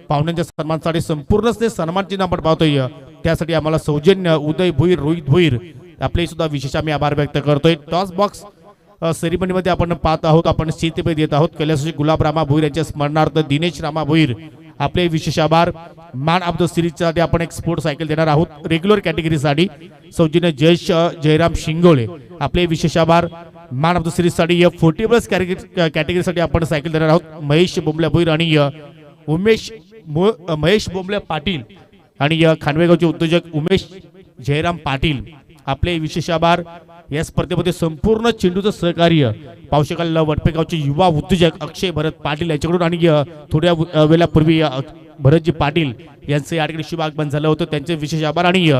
पाहुण्यांच्या सन्मानासाठी संपूर्ण सन्मान चिन्ह आपण पाहतोय, त्यासाठी आम्हाला सौजन्य उदय भोईर, रोहित भोईर आपले सुद्धा विशेष आम्ही आभार व्यक्त करतोय। टॉस बॉक्स सेरेमनीमध्ये आपण पाहत आहोत, आपण शीतपेय देत आहोत। कैलासवासी गुलाब रामा भोईर यांच्या स्मरणार्थ दिनेश रामा भोईर आपले विशेष आभार। मॅन ऑफ द सिरीजसाठी आपण एक स्पोर्ट सायकल देणार आहोत। रेग्युलर कॅटेगरीसाठी सौजन्य जयेश जयराम शिंगोळे आपले विशेष आभार। मॅन ऑफ द सिरीजसाठी 40+ कॅटेगरीसाठी आपण सायकल देणार आहोत। महेश बोंबले भोईर आणि महेश बोंबले पाटील आणि खानवेगावचे उद्योजक उमेश जयराम पाटील आपले विशेष आभार। या स्पर्धेमध्ये संपूर्ण चेंडूचं सहकार्य पाहू शकाल वडपेगावचे युवा उद्योजक अक्षय भरत पाटील यांच्याकडून आणि थोड्या वेळापूर्वी भरतजी पाटील यांचे या ठिकाणी शुभ आगमन झालं होतं, त्यांचे विशेष आभार। आणि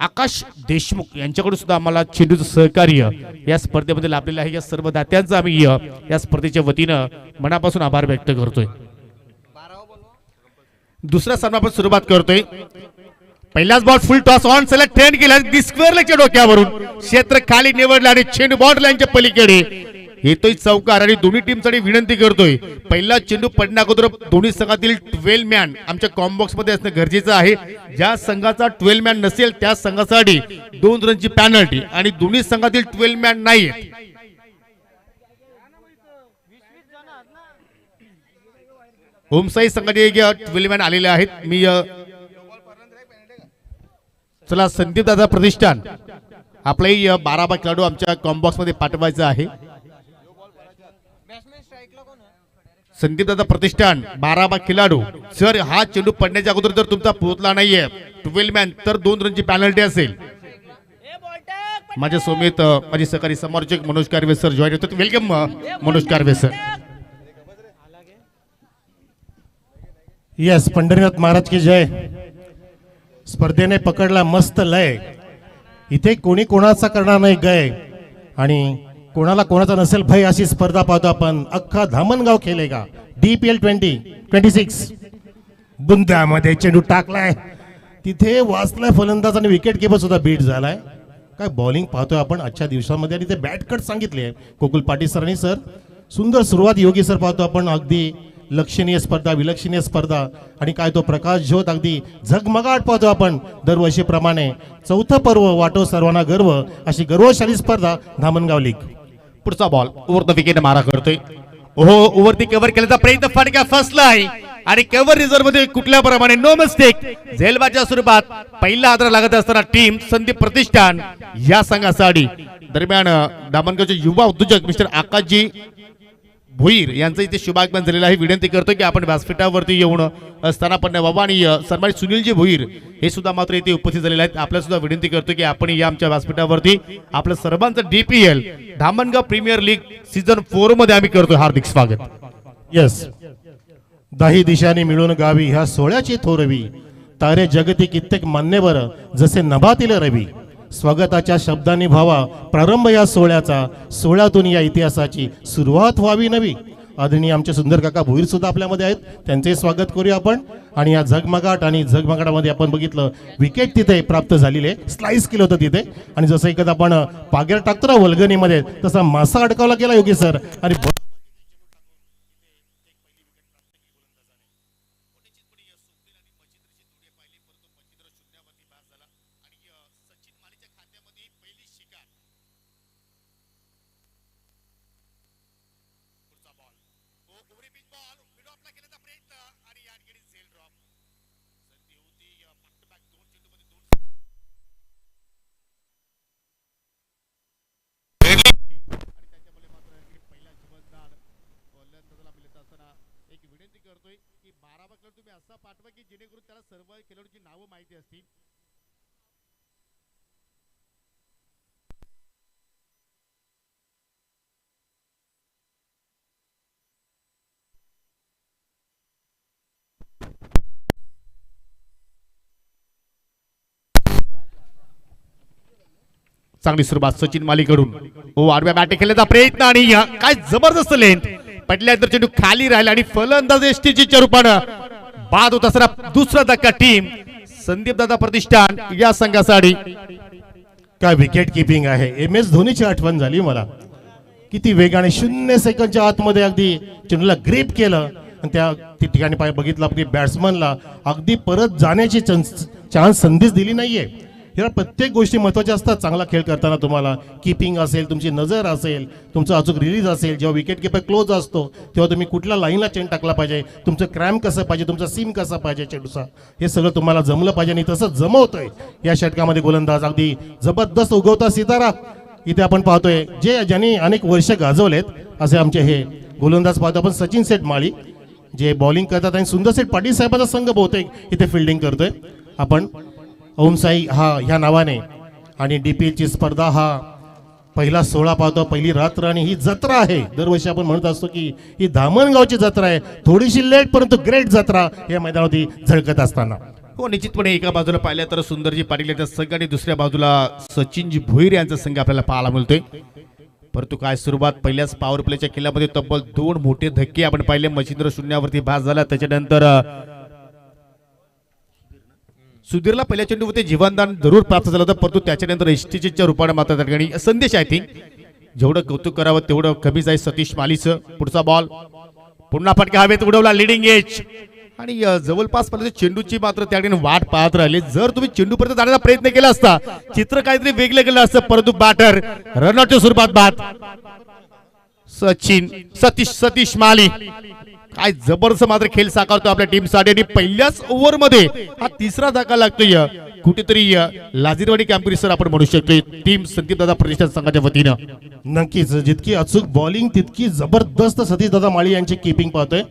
आकाश देशमुख यांच्याकडून सुद्धा आम्हाला चेंडूचं सहकार्य या स्पर्धेमध्ये लाभलेलं आहे। या सर्व दात्यांचा आम्ही या स्पर्धेच्या वतीनं मनापासून आभार व्यक्त करतोय। दुसरा सामना आपण सुरुवात करतोय। पहिलाच ball full toss on select trend केला, डिस्क्वेअरच्या डोक्यावरून क्षेत्र खाली निवडलं आणि चेंडू बॉर्डर लाईनच्या पलीकडे येतोय चौकार। आणि दोन्ही टीमसाठी विनंती करतोय, पहिला चेंडू पडण्या अगोदर दोन्ही संघातील 12 मॅन आमच्या कॉम्बॉक्स मध्ये असणं गरजेचं आहे। ज्या संघाचा 12 मॅन नसेल त्या संघासाठी 2 रनची पॅनल्टी आणि दोन्ही संघातील 12 मॅन नाही होमसाई संघाचे 12 मॅन आलेले आहेत। मी चला संदीप दादा प्रतिष्ठान आपलाही 12 खेळाडू आमच्या कॉम्बॉक्स मध्ये पाठवायचं आहे। संदीप दादा प्रतिष्ठान 12 खेळाडू, जर हा चेंडू पडण्याच्या अगोदर जर तुमचा पोहोचला नाहीये 12 मॅन तर 2 रनची पॅनल्टी असेल। माझ्या सोमेत माझे सहकारी समालोचक मनोज कारवे सर जॉईन होतात, welcome Manoj Karve sir. Yes, Pandharinath Maharaj की जय। स्पर्धेने पकडला मस्त लय, इथे कोणी कोणाचा करणार नाही गय आणि कोणाला कोणाचा नसेल भय, अशी स्पर्धा पाहतो आपण। अख्खा धामणगाव खेळेगा DPL 2026 बुंद्यामध्ये चेंडू टाकलाय, तिथे वाचलाय फलंदाज आणि विकेट किपर सुद्धा बीट झालाय। काय बॉलिंग पाहतोय आपण आजच्या दिवसामध्ये, आणि ते बॅट कट सांगितले गोकुल पाटील सरांनी। सर सुंदर सुरुवात योगी सर पाहतो आपण, अगदी लक्षणीय स्पर्धा, विलक्षणीय स्पर्धा आणि काय तो प्रकाश ज्योत अगदी झगमगाट पाहतो आपण दरवर्षीप्रमाणे। चौथं पर्व वाटो सर्वांना गर्व, अशी गर्वशाली स्पर्धा धामणगाव लीग। पुढचा बॉल ओव्हर द विकेट मारा करतोय, ओहो ओव्हरती कव्हर केल्याचा प्रयत्न, फटका फसलाय आणि कव्हर रिझर्व्ह मध्ये कुठल्या प्रमाणे नो मिस्टेक झेलबाच्या स्वरूपात पहिला आदर लागत असताना टीम संदीप प्रतिष्ठान या संघासाठी। दरम्यान धामणगावचे युवा उद्योजक मिस्टर आकाशजी भोईर यांचं इथे शुभागमन झालेलं आहे। विनंती करतो की आपण व्यासपीठावरती येऊन असताना पण बाबा आणि सन्मानित सुनीलजी भोईर हे सुद्धा मात्र इथे उपस्थित झालेले आहेत। आपल्याला सुद्धा विनंती करतो की आपण या आमच्या व्यासपीठावरती आपलं सर्वांचं DPL Dhamangaon premier league season 4 मध्ये आम्ही करतोय हार्दिक स्वागत। यस, दाही दिशाने मिळून गावी ह्या सोहळ्याची थोरवी, तारे जगती कित्येक मान्यवर जसे नभातील रवी। स्वागताच्या शब्दांनी भावा प्रारंभ या सोहळ्याचा, सोहळ्यातून या इतिहासाची सुरुवात व्हावी नवी। आदरणीय आमचे सुंदर काका भोईर सुद्धा आपल्यामध्ये आहेत, त्यांचे स्वागत करूया आपण। आणि या झगमगाट आणि झगमगाटामध्ये आपण बघितलं विकेट तिथे प्राप्त झालेले, स्लाइस केलं होतं तिथे, आणि जसं एखादा आपण पागेर टाकतो ना वल्गणीमध्ये तसा मासा अडकावला गेला योगी सर आणि तुम्ही असा पाठवा की जेणेकरून त्याला सर्व खेळाडूंची नावं माहिती असतील। चांगली सुरुवात सचिन मालीकडून, हो आडव्या बॅटे खेळण्याचा प्रयत्न आणि काय जबरदस्त लेंथ पडल्यानंतर चेंडू खाली राहिला आणि फलंदाज एसटीच्या रूपानं बाद होत असताना दुसरा धक्का टीम संदीप दादा प्रतिष्ठान या संघासाठी। काय विकेट किपिंग आहे, MS धोनीची आठवण झाली मला। किती वेगाने 0 सेकंदच्या आतमध्ये अगदी चेंडूला ग्रिप केलं, आणि त्या ठिकाणी बघितलं की बॅट्समनला अगदी परत जाण्याची चान्स संधीच दिली नाहीये. ह्या प्रत्येक गोष्टी महत्त्वाच्या असतात चांगला खेळ करताना. तुम्हाला किपिंग असेल, तुमची नजर असेल, तुमचं अचूक रिलीज असेल, जेव्हा विकेट किपर क्लोज असतो तेव्हा तुम्ही कुठल्या लाईनला चेंड टाकला पाहिजे, तुमचं क्रॅम्प कसं पाहिजे, तुमचा सीम कसा पाहिजे चेंडूचा, हे सगळं तुम्हाला जमलं पाहिजे. आणि तसं जमवतोय या षटकामध्ये गोलंदाज. अगदी जबरदस्त उगवता सितारा इथे आपण पाहतोय, ज्यांनी अनेक वर्ष गाजवलेत असे आमचे हे गोलंदाज पाहतो आपण. सचिन सेठ माळी जे बॉलिंग करतात आणि सुंदर सेठ पाटील साहेबांचा संघ बहुतेक इथे फिल्डिंग करतोय. आपण ओमसाई ह्या नावाने आणि DPLची स्पर्धा हा पहिला 16 पाहतो, पहिली रात्र. आणि ही जत्रा आहे, दरवर्षी आपण म्हणत असतो की ही धामणगावची जत्रा आहे, थोडीशी लेट परंतु ग्रेट जत्रा या मैदानावरती झळकत असताना. हो, निश्चितपणे एका बाजूला पाहिलं तर सुंदरजी पाटील यांचा संघ आणि दुसऱ्या बाजूला सचिनजी भोईर यांचा संघ आपल्याला पाहायला मिळतोय. परंतु काय सुरुवात पहिल्याच पॉवर प्लेच्या खेळामध्ये तब्बल 2 मोठे धक्के आपण पाहिले. मच्छिंद्र शून्यावरती भास झाला, त्याच्यानंतर सुधीरला पहिल्या चेंडूवरती जीवनदान जरूर प्राप्त झालं होतं, परंतु त्याच्यानंतर एसटीच्या रूपाने मात्र त्या ठिकाणी संदेश आय थिंक जेवढं कौतुक करावं तेवढं कमी जाईल. सतीश मालीचं पुढचा बॉल पुन्हा फटका हवेत उडवला, लिडिंग एज आणि जवळपास पर्यंत चेंडूची मात्र त्या ठिकाणी वाट पाहत राहिले. जर तुम्ही चेंडूपर्यंत जाण्याचा प्रयत्न केला असता चित्र काहीतरी वेगळं केलं असतं, परंतु बॅटर रनआउटच्या स्वरूपात बाद. सतीश माली काय जबरदस्त मात्र खेळ साकारतो आपल्या टीमसाठी. आणि पहिल्याच ओव्हरमध्ये हा तिसरा धक्का लागतोय, कुठेतरी लाजिरवाडी कामगिरी सर आपण म्हणू शकतो टीम संदीप दादा प्रतिष्ठान संघाच्या वतीनं. नक्कीच जितकी अचूक बॉलिंग तितकी जबरदस्त सतीश दादा माळी यांची किपिंग पाहतोय,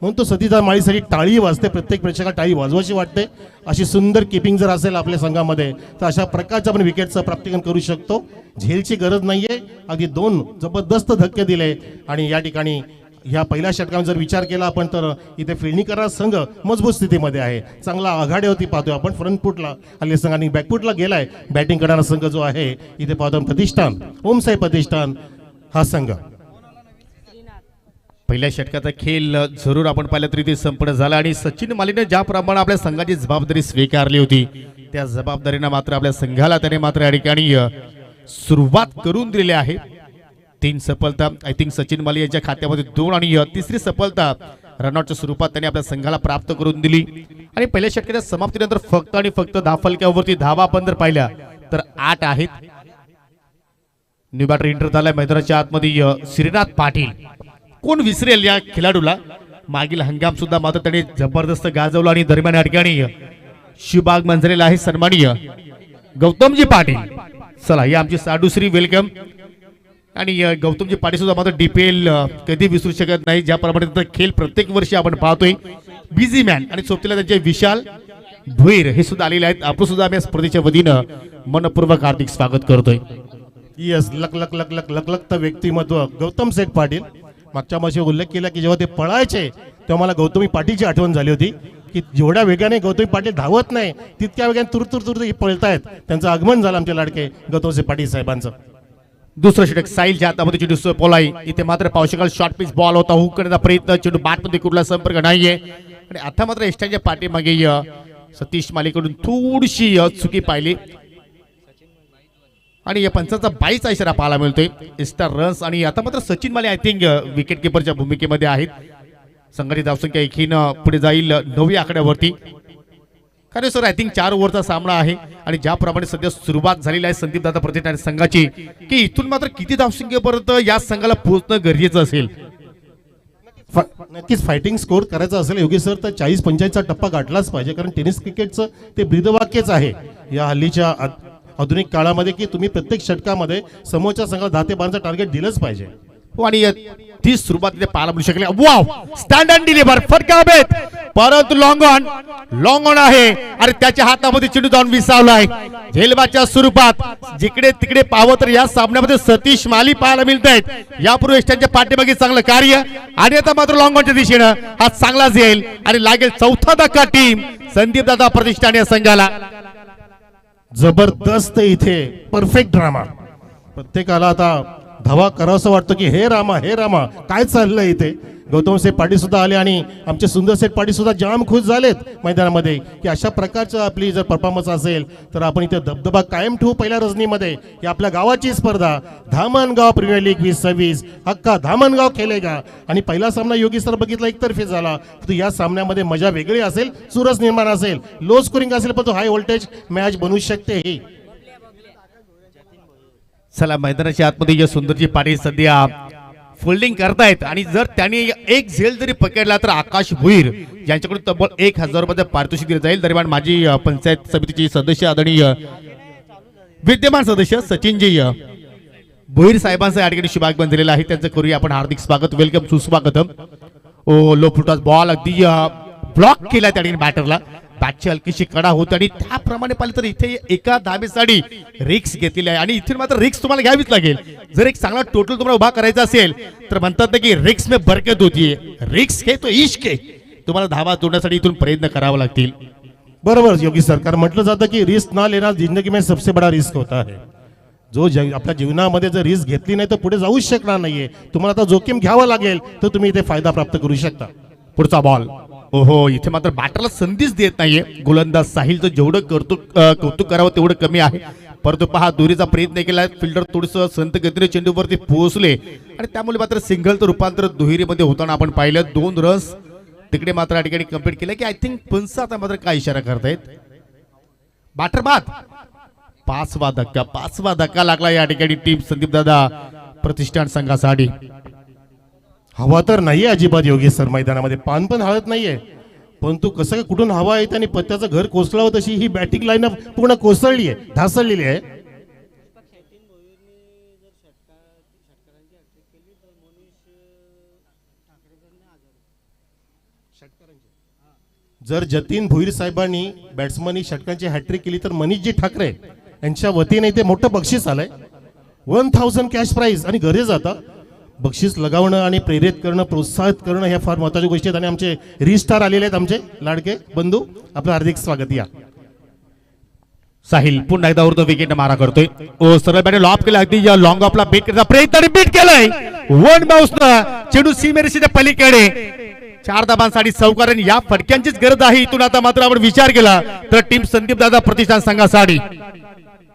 म्हणून तो सतीश दादा माळीसाठी टाळी वाजते. प्रत्येक प्रेक्षकाला टाळी वाजवायची वाटते. अशी सुंदर किपिंग जर असेल आपल्या संघामध्ये तर अशा प्रकारचं आपण विकेटचं प्राप्तिकरण करू शकतो. झेलची गरज नाहीये. अगदी 2 जबरदस्त धक्के दिले. आणि या ठिकाणी ह्या पहिल्या षटकामध्ये जर विचार केला आपण तर इथे फिल्डिंग करणारा संघ मजबूत स्थितीमध्ये आहे. चांगला आघाडीवरती पाहतोय आपण. फ्रंट फुटला हल्ली संघ आणि बॅकफुटला गेलाय बॅटिंग करणारा संघ जो आहे इथे पाहतो प्रतिष्ठान, ओमसाई प्रतिष्ठान हा संघ. पहिल्या षटकाचा खेळ जरूर आपण पाहिलं तरी ते संपन्न झाला. आणि सचिन मालीने ज्याप्रमाणे आपल्या संघाची जबाबदारी स्वीकारली होती त्या जबाबदारीनं मात्र आपल्या संघाला त्याने मात्र या ठिकाणी सुरुवात करून दिलेली आहे. 3 सफलता आय थिंक सचिन माली यांच्या खात्यामध्ये 2 आणि तिसरी सफलता रनआउटच्या स्वरूपात त्यांनी आपल्या संघाला प्राप्त करून दिली. आणि पहिल्या षटकाच्या समाप्तीनंतर फक्त आणि फक्त 10 फलकावरती धावा आपण जर पाहिल्या तर 8 आहेत. न्यू बॅटर एंटर झालाय मैदानाच्या आतमध्ये श्रीनाथ पाटील. कोण विसरेल या खेळाडूला. मागील हंगाम सुद्धा मात्र त्याने जबरदस्त गाजवला. आणि दरम्यान या ठिकाणी शिवबाग मंजरेला आहे सन्माननीय गौतमजी पाटील. चला ही आमची 62री वेलकम. आणि गौतमजी पाटील सुद्धा मात्र DPL कधी विसरू शकत नाही. ज्याप्रमाणे खेळ प्रत्येक वर्षी आपण पाहतोय. बिझी मॅन आणि सोबतीला त्यांचे विशाल भोईर हे सुद्धा आलेले आहेत. आपण सुद्धा आम्ही स्पर्धेच्या वतीनं मनपूर्वक हार्दिक स्वागत करतोय. यस लकलकतं व्यक्तिमत्व गौतम सेठ पाटील. मागच्या वर्षी उल्लेख केला की जेव्हा ते पळायचे तेव्हा मला गौतमी पाटीलची आठवण झाली होती की जेवढ्या वेगाने गौतमी पाटील धावत नाही तितक्या वेगाने तुरतुर पळतायत. त्यांचं आगमन झालं आमच्या लाडके गौतम पाटील साहेबांचं. दुसरं षटक साईलच्या हातामध्ये चेंडू पोलाई. इथे मात्र पावशेकाल शॉर्ट पिच बॉल होता, हुक करण्याचा प्रयत्न, चेंडू बॅटमध्ये कुठला संपर्क नाहीये. आणि आता मात्र एस्टाच्या पाठीमागे सतीश मालीकडून थोडीशी चुकी पाहिली. आणि या पंचांचा 22चा इशारा पाहायला मिळतोय. Extra runs. आणि आता मात्र सचिन माली आय थिंक विकेट किपरच्या भूमिकेमध्ये आहेत. संघाची धावसंख्या एकीनं पुढे जाईल 9व्या आकड्यावरती. कारण सर आय थिंक 4 ओव्हरचा सामना आहे. आणि ज्याप्रमाणे सध्या सुरुवात झालेली आहे संदीप दादा प्रतिष्ठान संघाची की इथून मात्र किती धावसंख्येपर्यंत या संघाला पोहोचणं गरजेचं असेल. नक्कीच फायटिंग स्कोर करायचा असेल योगेश सर तर 40-45चा टप्पा गाठलाच पाहिजे. कारण टेनिस क्रिकेटचं ते ब्रीदवाक्यच आहे या हल्लीच्या आधुनिक काळामध्ये की तुम्ही प्रत्येक षटकामध्ये समोरच्या संघाला 10 ते 12चं टार्गेट दिलंच पाहिजे. आणि ती सुरुवात पाहायला मिळू शकले. वाव स्टँड अँड डिलिव्हर फटका हवेत, परंतु लॉंग ऑन आहे. आणि त्याच्या हातामध्ये चेंडू जाऊन विसावलाय. झेलबाच्या स्वरूपात जिकडे तिकडे पाहावं तर या सामन्यामध्ये सतीश माली पाहायला मिळत आहेत. यापूर्वी त्यांच्या पाठीमागे चांगलं कार्य. आणि आता मात्र लॉंग ऑनच्या दिशेनं हा चांगलाच येईल आणि लागेल 4था धक्का टीम संदीप दादा प्रतिष्ठान या संघाला. जबरदस्त इथे परफेक्ट ड्रामा. प्रत्येकाला आता धावा करावंसं वाटतं की हे रामा काय चाललंय इथे. गौतम सेठ पाटील सुद्धा आले आणि आमचे सुंदर सेठ पाटील सुद्धा जाम खुश झालेत मैदानामध्ये की अशा प्रकारचं आपली जर परफॉर्मन्स असेल तर आपण इथे दबदबा कायम ठेवू. पहिल्या रजनीमध्ये ही आपल्या गावाची स्पर्धा धामणगाव प्रीमियर लीग 2026 हक्का धामणगाव खेळेगा. आणि पहिला सामना योगी सर बघितला एकतर्फी झाला. तर या सामन्यामध्ये मजा वेगळी असेल, चुरस निर्माण असेल, लो स्कोरिंग असेल, पण तो हाय व्होल्टेज मॅच बनवू शकते. ही चला मैदानाच्या आतमध्ये या सुंदरजी पाटील सध्या फोल्डिंग करतायत आणि जर त्यांनी एक झेल जरी पकडला तर आकाश भुईर यांच्याकडून तब्बल 1000 रुपयाचं पारितोषिक दिलं जाईल. दरम्यान माजी पंचायत समितीचे सदस्य आदरणीय विद्यमान सदस्य सचिनजी भुईर साहेबांचं या ठिकाणी शुभागमन झालेलं आहे. त्यांचं करूया आपण हार्दिक स्वागत, वेलकम, सुस्वागतम. ओ लो फुटास बॉल अगदी ब्लॉक केला त्या ठिकाणी बॅटरला. बॅटची हलकीशी कडा होती आणि त्याप्रमाणे पाहिलं तर इथे एका धाबेसाठी रिक्स घेतलेली आहे आणि इथे मात्र रिक्स तुम्हाला घ्यावीच लागेल. जर एक चांगला टोटल तुम्हाला उभा करायचा असेल तर म्हणतात ना की रिक्स में बरकत होती है, रिक्स घे तो इश्क है. तुम्हाला धावा तोडण्यासाठी इथून प्रयत्न करावा लागतील. बरोबर योगी सरकार म्हटलं जातं की रिस्क ना लेना जिंदगी में सबसे बड़ा रिस्क होता है. जो आपल्या जीवनामध्ये जर रिस्क घेतली नाही तर पुढे जाऊच शकणार नाहीये. तुम्हाला आता जोखीम घ्यावा लागेल तर तुम्ही इथे फायदा प्राप्त करू शकता. पुढचा बॉल. ओहो, इथे मात्र बॅटरला संधीच देत नाहीये गोलंदाज साहिलचं. जेवढं कौतुक करावं तेवढं कमी आहे. परंतु पहा दुरीचा प्रयत्न केला, फिल्डर थोडंसं संत गतीने चेंडूवरती पोहोचले आणि त्यामुळे मात्र सिंगलचं रूपांतर दुहेरीमध्ये होताना आपण पाहिलं. 2 रन्स तिकडे मात्र या ठिकाणी कंप्लीट केले की आय थिंक पंच आता मात्र काय इशारा करतायत. बॅटर बाद. पाचवा धक्का लागला या ठिकाणी टीम संदीप दादा प्रतिष्ठान संघासाठी. हवा तर नाहीये अजिबात योगी सर मैदानामध्ये, पान पण हळत नाहीये. परंतु कसं काय कुठून हवा येते आणि पत्त्याचं घर कोसळावं तशी ही बॅटिंग लाईनअप पूर्ण कोसळली आहे, ढासळलेली आहे. जर जतीन भुईर साहेबांनी बॅट्समनी षटकांची हॅट्रिक केली तर मनीषजी ठाकरे यांच्या वतीने इथे मोठं बक्षीस आलंय. 1000 कॅश प्राइज आणि घरी जाता बक्षीस लगावणं आणि प्रेरित करणं, प्रोत्साहित करणं ह्या फार महत्त्वाच्या गोष्टी आहेत. आणि आमचे रिस्टार आलेले आहेत, आमचे लाडके बंधू, आपलं हार्दिक स्वागत. या साहिल पुन्हा एकदा उर्ध विकेट मारा करतोय. ओ सरळ बॅट लॉप केला, अगदी लॉंग ऑफला बीट करण्याचा प्रयत्न आणि बीट केलाय. 1 बाउन्सनं चेंडू सीमेरेषेच्या पलीकडे. 4 धाबांसाठी चौकारण. या फटक्यांचीच गरज आहे. इथून आता मात्र आपण विचार केला तर टीम संदीप दादा प्रतिष्ठान संघासाठी.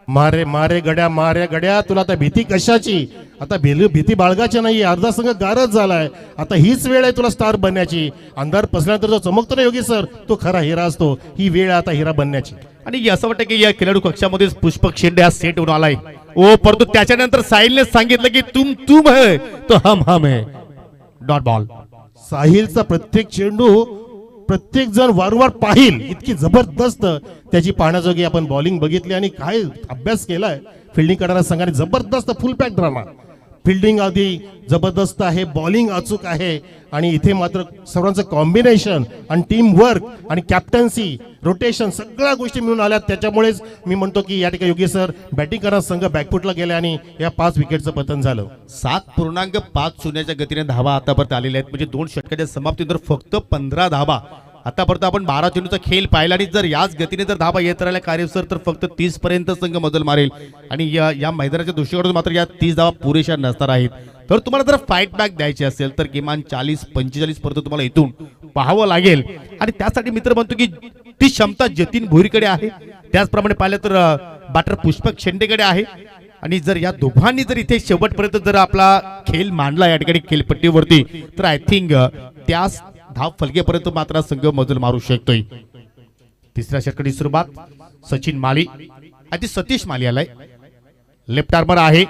मारे गड्या तुला आता भीती कशाची? आता भीती बाळगाची नाही. अर्धा संघ गारच झालाय. आता हीच वेळ आहे तुला स्टार बनण्याची. अंधार पसल्यानंतर जो चमकतो ना योगी सर, तो खरा हिरा असतो. ही वेळ आता हिरा बनण्याची. आणि असं वाटतं की या खेळाडू कक्षामध्ये पुष्पक शेंडे हा सेट होऊन आलाय. ओ परंतु त्याच्यानंतर साहिलने सांगितलं की तुम है तो हम है. Dot ball. साहिलचा प्रत्येक चेंडू प्रत्येक जण वारंवार पाहिल इतकी जबरदस्त त्याची पाहण्याजोगी आपण बॉलिंग बघितली आणि काय अभ्यास केलाय फिल्डिंग करणाऱ्या संघाने. जबरदस्त फुल पॅक ड्रामा. फिल्डिंग आधी जबरदस्त आहे, बॉलिंग अचूक आहे आणि इथे मात्र सर्वांचं कॉम्बिनेशन आणि टीम वर्क आणि कॅप्टन्सी रोटेशन सगळ्या गोष्टी मिळून आल्यात. त्याच्यामुळेच मी म्हणतो की या ठिकाणी योगी सर बॅटिंग करणारा संघ बॅकफुटला गेला आणि या 5 विकेटचं पतन झालं. 7.5 गतीने धावा आतापर्यंत आलेल्या आहेत. म्हणजे 2 षटकाच्या समाप्तीनंतर फक्त 15 धावा. आतापर्यंत आपण 12 चेंडूचा खेळ पाहिला आणि जर याच गतीने जर धावा येत राहिल्या कार्यसर तर फक्त 30 पर्यंत संघ मजल मारेल. आणि या मैदानाच्या दृष्टीकोनातून मात्र या 30 धावा पुरेशा नसणार आहेत. तर तुम्हाला जर फाईट बॅक द्यायची असेल तर किमान 40-45 पर्यंत तुम्हाला इथून पाहावं लागेल. आणि त्यासाठी मित्र म्हणतो की ती क्षमता जतीन भुईरकडे आहे. त्याचप्रमाणे पाहिलं तर बॅटर पुष्पक शेंडेकडे आहे. आणि जर या दोघांनी जर इथे शेवटपर्यंत जर आपला खेळ मांडला या ठिकाणी खेळपट्टीवरती तर आय थिंक त्याच धाव फलकेपर्यंत मात्र संघ मजल मारू शकतोय. तिसऱ्या षटकाची सुरुवात सचिन माली आणि सतीश माली आलाय. लेफ्ट आर्मर आहे.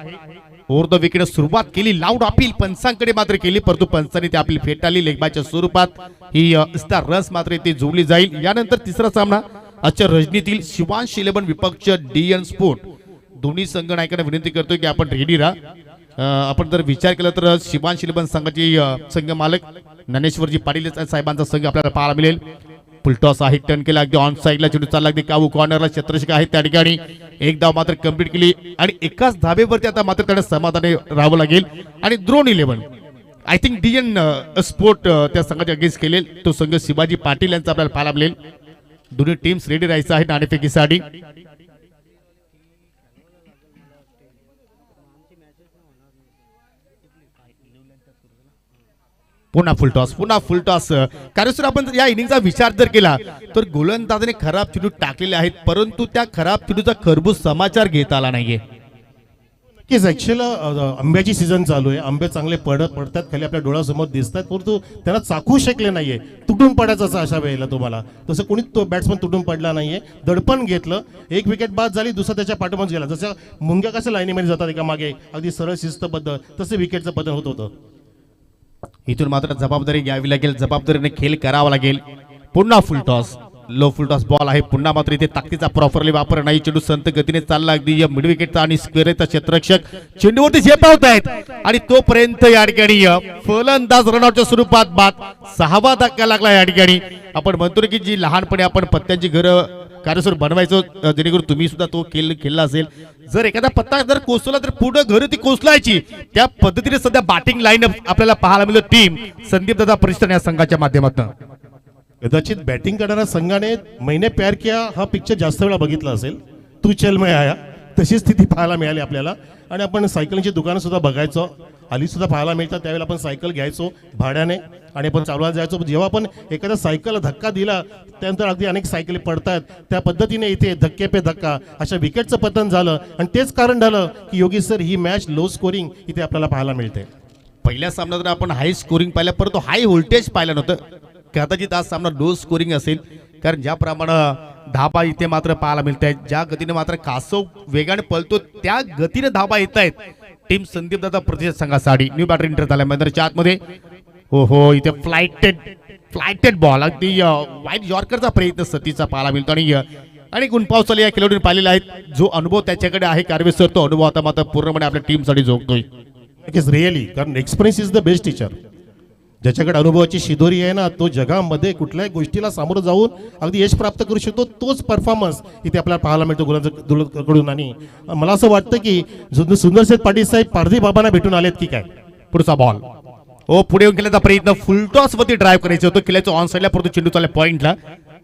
ओव्हर द विकेट सुरुवात केली. लाऊड अपील पंचांकडे मात्र केली परंतु पंचांनी ती अपील फेटाळली. लेगबायच्या स्वरूपात ही स्टार रन्स मात्र इथे जोडली जाईल. यानंतर तिसरा सामना आजच्या रजनीतील शिवांश 11 विपक्ष डीएन स्पोर्ट. दोन्ही संघ नायकांना विनंती करतोय की आपण रेडी राहा. आपण जर विचार केला तर शिवांश 11 संघाची संघ मालक ज्ञानेश्वरजी पाटील साहेबांचा संघ आपल्याला पाहायला मिळेल. फुलटॉस आहे, टर्न केला अगदी ऑन साईडला चेंडू चालला अगदी कावू कॉर्नरला. क्षेत्ररक्षक आहे त्या ठिकाणी. एक धाव मात्र कंप्लीट केली आणि एकाच धावेवरती आता मात्र त्याला समाधानी राहावं लागेल. आणि द्रोण 11 आय थिंक डीएन स्पोर्ट त्या संघाच्या अगेन्स्ट केले. तो संघ शिवाजी पाटील यांचा आपल्याला पाहायला मिळेल. दोन्ही टीम्स रेडी राहायचं आहे नाणेफेकीसाठी. पुन्हा फुल टॉस कारण सर आपण जर या इनिंगचा विचार जर केला तर गोलंदाजाने खराब चेंडू टाकलेले आहेत, परंतु त्या खराब चेंडूचा खरबूज समाचार घेता आला नाहीये. नक्कीच ऍक्च्युअल आंब्याची सीझन चालू आहे, आंबे चांगले पडतात खाली आपल्या डोळ्यासमोर दिसतात, परंतु त्यांना चाखू शकले नाहीये. तुटून पडायचं अशा वेळेला तुम्हाला तसं कोणी तो बॅट्समन तुटून पडला नाहीये. दडपण घेतलं, एक विकेट बाद झाली, दुसरा त्याच्या पाठोपाठ गेला. जसं मुंग्या कसं लाईनीमध्ये जातात एका मागे अगदी सरळ शिस्तबद्ध, तसे विकेटचं बदल होत होतं. इथून मात्र जबाबदारी घ्यावी लागेल, जबाबदारीने खेळ करावा लागेल. पुन्हा लो फुल टॉस बॉल आहे. पुन्हा मात्र इथे ताकदीचा प्रॉपरली वापर नाही. चेंडू संत गतीने चालला अगदी मिड विकेटचा आणि स्क्वेअरचा क्षेत्ररक्षक चेंडूवरती झेपावत आहेत आणि तोपर्यंत या ठिकाणी फलंदाज रनआउटच्या स्वरूपात बाद. 6वा धक्का लागला या ठिकाणी. आपण म्हणतो की जी लहानपणी आपण पत्त्यांची घरं कार्यसर बनवायचो, जेणेकरून तुम्ही सुद्धा तो खेळ खेळला असेल. जर एखादा पत्ता जर कोसला तर पुढे घर ती कोसलायची, त्या पद्धतीने सध्या बॅटिंग लाईनअप आपल्याला पाहायला मिळतो टीम संदीप दादा प्रतिष्ठान या संघाच्या माध्यमातून. कदाचित बॅटिंग करणाऱ्या संघाने मैंने प्यार किया हा पिक्चर जास्त वेळा बघितला असेल. तू चल मैं आया तशी स्थिती पाहायला मिळाली आपल्याला. आणि आपण सायकलची दुकानं सुद्धा बघायचो, हल्ली सुद्धा पाहायला मिळतात. त्यावेळेला आपण सायकल घ्यायचो भाड्याने आणि आपण चालवायला जायचो. जेव्हा आपण एखाद्या सायकलला धक्का दिला त्यानंतर अगदी अनेक सायकली पडतात, त्या पद्धतीने इथे धक्के पे धक्का अशा विकेटचं पतन झालं. आणि तेच कारण झालं की योगी सर ही मॅच लो स्कोरिंग इथे आपल्याला पाहायला मिळते. पहिल्या सामन्यात आपण हाय स्कोरिंग पाहिलं, परंतु हाय व्होल्टेज पाहिलं नव्हतं. कदाचित आज सामना लो स्कोरिंग असेल, कारण ज्याप्रमाणे धाबा इथे मात्र पाहायला मिळत आहेत, ज्या गतीने मात्र कासव वेगाने पळतो त्या गतीने धाबा येत आहेत टीम संदीप दादा प्रतिष्ठान संघासाठी. न्यू बॅटर इंटर झाला मैदानाच्या आतमध्ये. हो इथे फ्लायटेड बॉल अगदी वाईट यॉर्करचा प्रयत्न सतीचा पाहायला मिळतो आणि गुणपावसाला या खेळाडूने पाहिलेला आहे. जो अनुभव त्याच्याकडे आहे कारवेसर, तो अनुभव आता मात्र पूर्णपणे आपल्या टीमसाठी जोगतोय. रिअली, कारण experience is the best teacher. ज्याच्याकडे अनुभवाची शिदोरी आहे ना, तो जगामध्ये कुठल्याही गोष्टीला सामोरं जाऊन अगदी यश प्राप्त करू शकतो. तोच परफॉर्मन्स इथे आपल्याला पाहायला मिळतो गुलाकडून. आणि मला असं वाटतं की सुंदरसेठ पाटील साहेब पारधी बाबांना भेटून आलेत की काय. पुढचा बॉल पुढे येऊन केल्याचा प्रयत्न, फुल टॉस वरती ड्राईव्ह करायचं होतं, केल्याचं ऑन साईडला, परंतु चेंडू चालला पॉइंटला,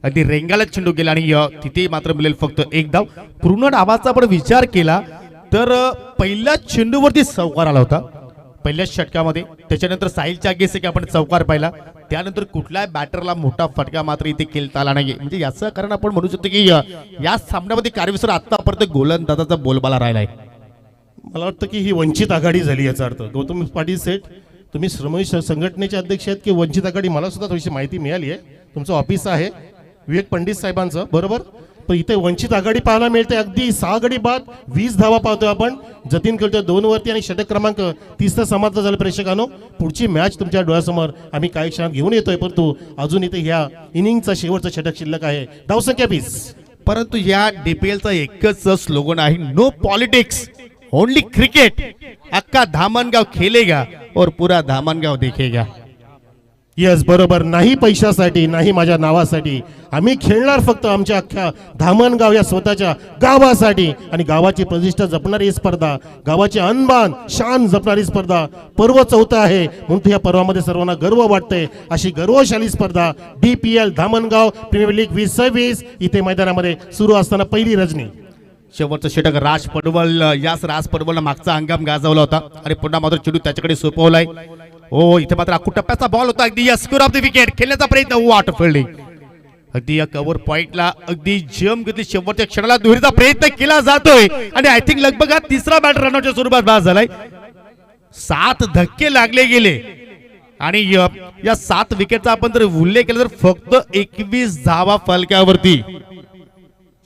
अगदी रेंगाला चेंडू गेला आणि तिथे मात्र मिळेल फक्त एक धाव. पूर्ण डावाचा आपण विचार केला तर पहिल्या चेंडूवरती चौकार आला होता पहिल्या षटकामध्ये. त्याच्यानंतर साहिलच्या गेस की आपण चौकार पाहिला, त्यानंतर कुठल्याही बॅटरला मोठा फटका मात्र इथे खेळता आला नाही. म्हणजे याचं कारण आपण म्हणू शकतो की या सामन्यामध्ये कारवेसर आतापर्यंत गोलंदाजाचा बोलबाला राहिलाय. मला वाटतं की ही वंचित आघाडी झाली. याचा अर्थ गौतम पाटील सेठ, तुम्ही श्रमजीवी संघटनेचे अध्यक्ष आहेत की वंचित आघाडी, मला सुद्धा थोडीशी माहिती मिळाली आहे. तुमचं ऑफिस आहे विवेक पंडित साहेबांचं, बरोबर. पण इथे वंचित आघाडी पाहायला मिळते. अगदी 6 गडी बाद 20 धावा पाहतोय आपण. जतीन करतोय 2 वरती आणि षटक क्रमांक 30 समाप्त झालं. प्रेक्षकांनो, पुढची मॅच तुमच्या डोळ्यासमोर आम्ही काही क्षणात घेऊन येतोय, परंतु अजून इथे ह्या इनिंगचा शेवटचा षटक शिल्लक आहे. धावसंख्या 20. परंतु या डीपीएलचा एकच स्लोगन आहे, नो पॉलिटिक्स ओनली क्रिकेट. अख्खा धामणगाव खेलेगा और पूरा धामणगाव देखेगा. येस, बरोबर. नाही पैशासाठी, नाही माझ्या नावासाठी, आम्ही खेळणार फक्त आमच्या अख्ख्या धामणगाव या स्वतःच्या गावासाठी. आणि गावाची प्रतिष्ठा जपणारी स्पर्धा, गावाची अनबान शान जपणारी स्पर्धा. पर्व 4 आहे म्हणून या पर्वामध्ये सर्वांना गर्व वाटते. अशी गर्वशाली स्पर्धा DPL धामणगाव प्रीमियर लीग 2026 इथे मैदानामध्ये सुरू असताना पहिली रजनी. शेवटचं षटक राज पडवल, याच राज पडवलला मागचा हंगाम गाजवला होता आणि पुन्हा मात्र चेंडू त्याच्याकडे सोपवलाय. इथे मात्र अकू टप्प्याचा बॉल होता. अगदी या स्कोर ऑफ द विकेट खेळण्याचा प्रयत्न, वॉट फिल्डिंग. अगदी या कव्हर पॉइंटला अगदी जम घेतली. शेवटच्या क्षणाला दुहेरीचा प्रयत्न केला जातोय आणि आय थिंक लगभग हा तिसरा बॅटर रनआउटच्या स्वरूपात बाद झालाय. 7 धक्के लागले गेले आणि या 7 विकेटचा आपण जर उल्लेख केला तर फक्त 21 धावा फलक्यावरती.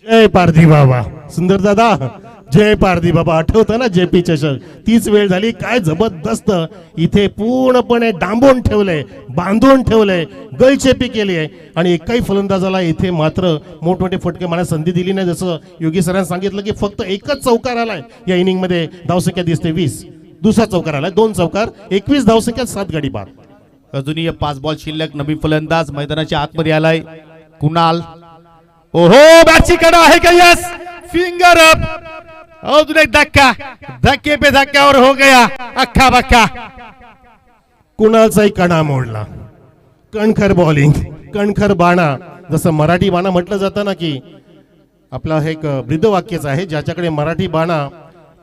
जय पारधी बाबा, सुंदर दादा, जय पारधी बाबा. आठवतं ना JP चषक, तीच वेळ झाली. काय जबरदस्त इथे पूर्णपणे डांबून ठेवलंय, बांधून ठेवलंय, गळचेपी केली आहे आणि एकाही फलंदाजाला इथे मात्र मोठमोठे फटके मारण्यास संधी दिली नाही. जसं योगी सरांनी सांगितलं की फक्त एकच चौकार आलाय या इनिंग मध्ये. धावसंख्या दिसते 20. दुसरा चौकार आलाय, 2 चौकार, 21 धावसंख्या, 7 गडी बाद. अजूनही 5 बॉल शिल्लक. नवीन फलंदाज मैदानाच्या आतमध्ये आलाय, कुणाल. बॅटची कडा आहे का? Yes, finger up. अजून एक धक्का, धक्के पे धक्का और हो गया अख्खा बक्का. कुणालचाही कणा मोडला. कणखर बॉलिंग, कणखर बाणा. जसं मराठी बाणा म्हटलं जातं ना की आपला हे एक ब्रीदवाक्यच आहे, ज्याच्याकडे मराठी बाणा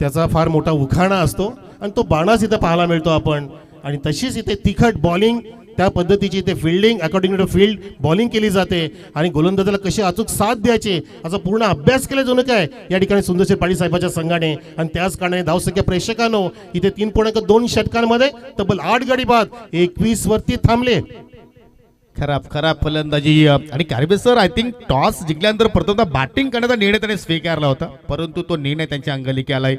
त्याचा फार मोठा उखाणा असतो आणि तो बाणाच इथे पाहायला मिळतो आपण. आणि तशीच इथे तिखट बॉलिंग, त्या पद्धतीची ते fielding according to field bowling केली जाते आणि गोलंदाजाला कशी अचूक साथ द्यायची याचा पूर्ण अभ्यास केला जणू काय या ठिकाणी सुंदरशे पाटील साहेबांच्या संघाने. आणि त्याच कारणाने धावसंख्या प्रेक्षकांनो इथे 3.2 षटकांमध्ये तब्बल 8 गडी बाद 21 वरती थांबले. खराब खराब फलंदाजी आणि कार्बे सर आय थिंक टॉस जिंकल्यानंतर प्रथमतः बॅटिंग करण्याचा निर्णय त्याने स्वीकारला होता, परंतु तो निर्णय त्यांच्या अंगलिकी आलाय.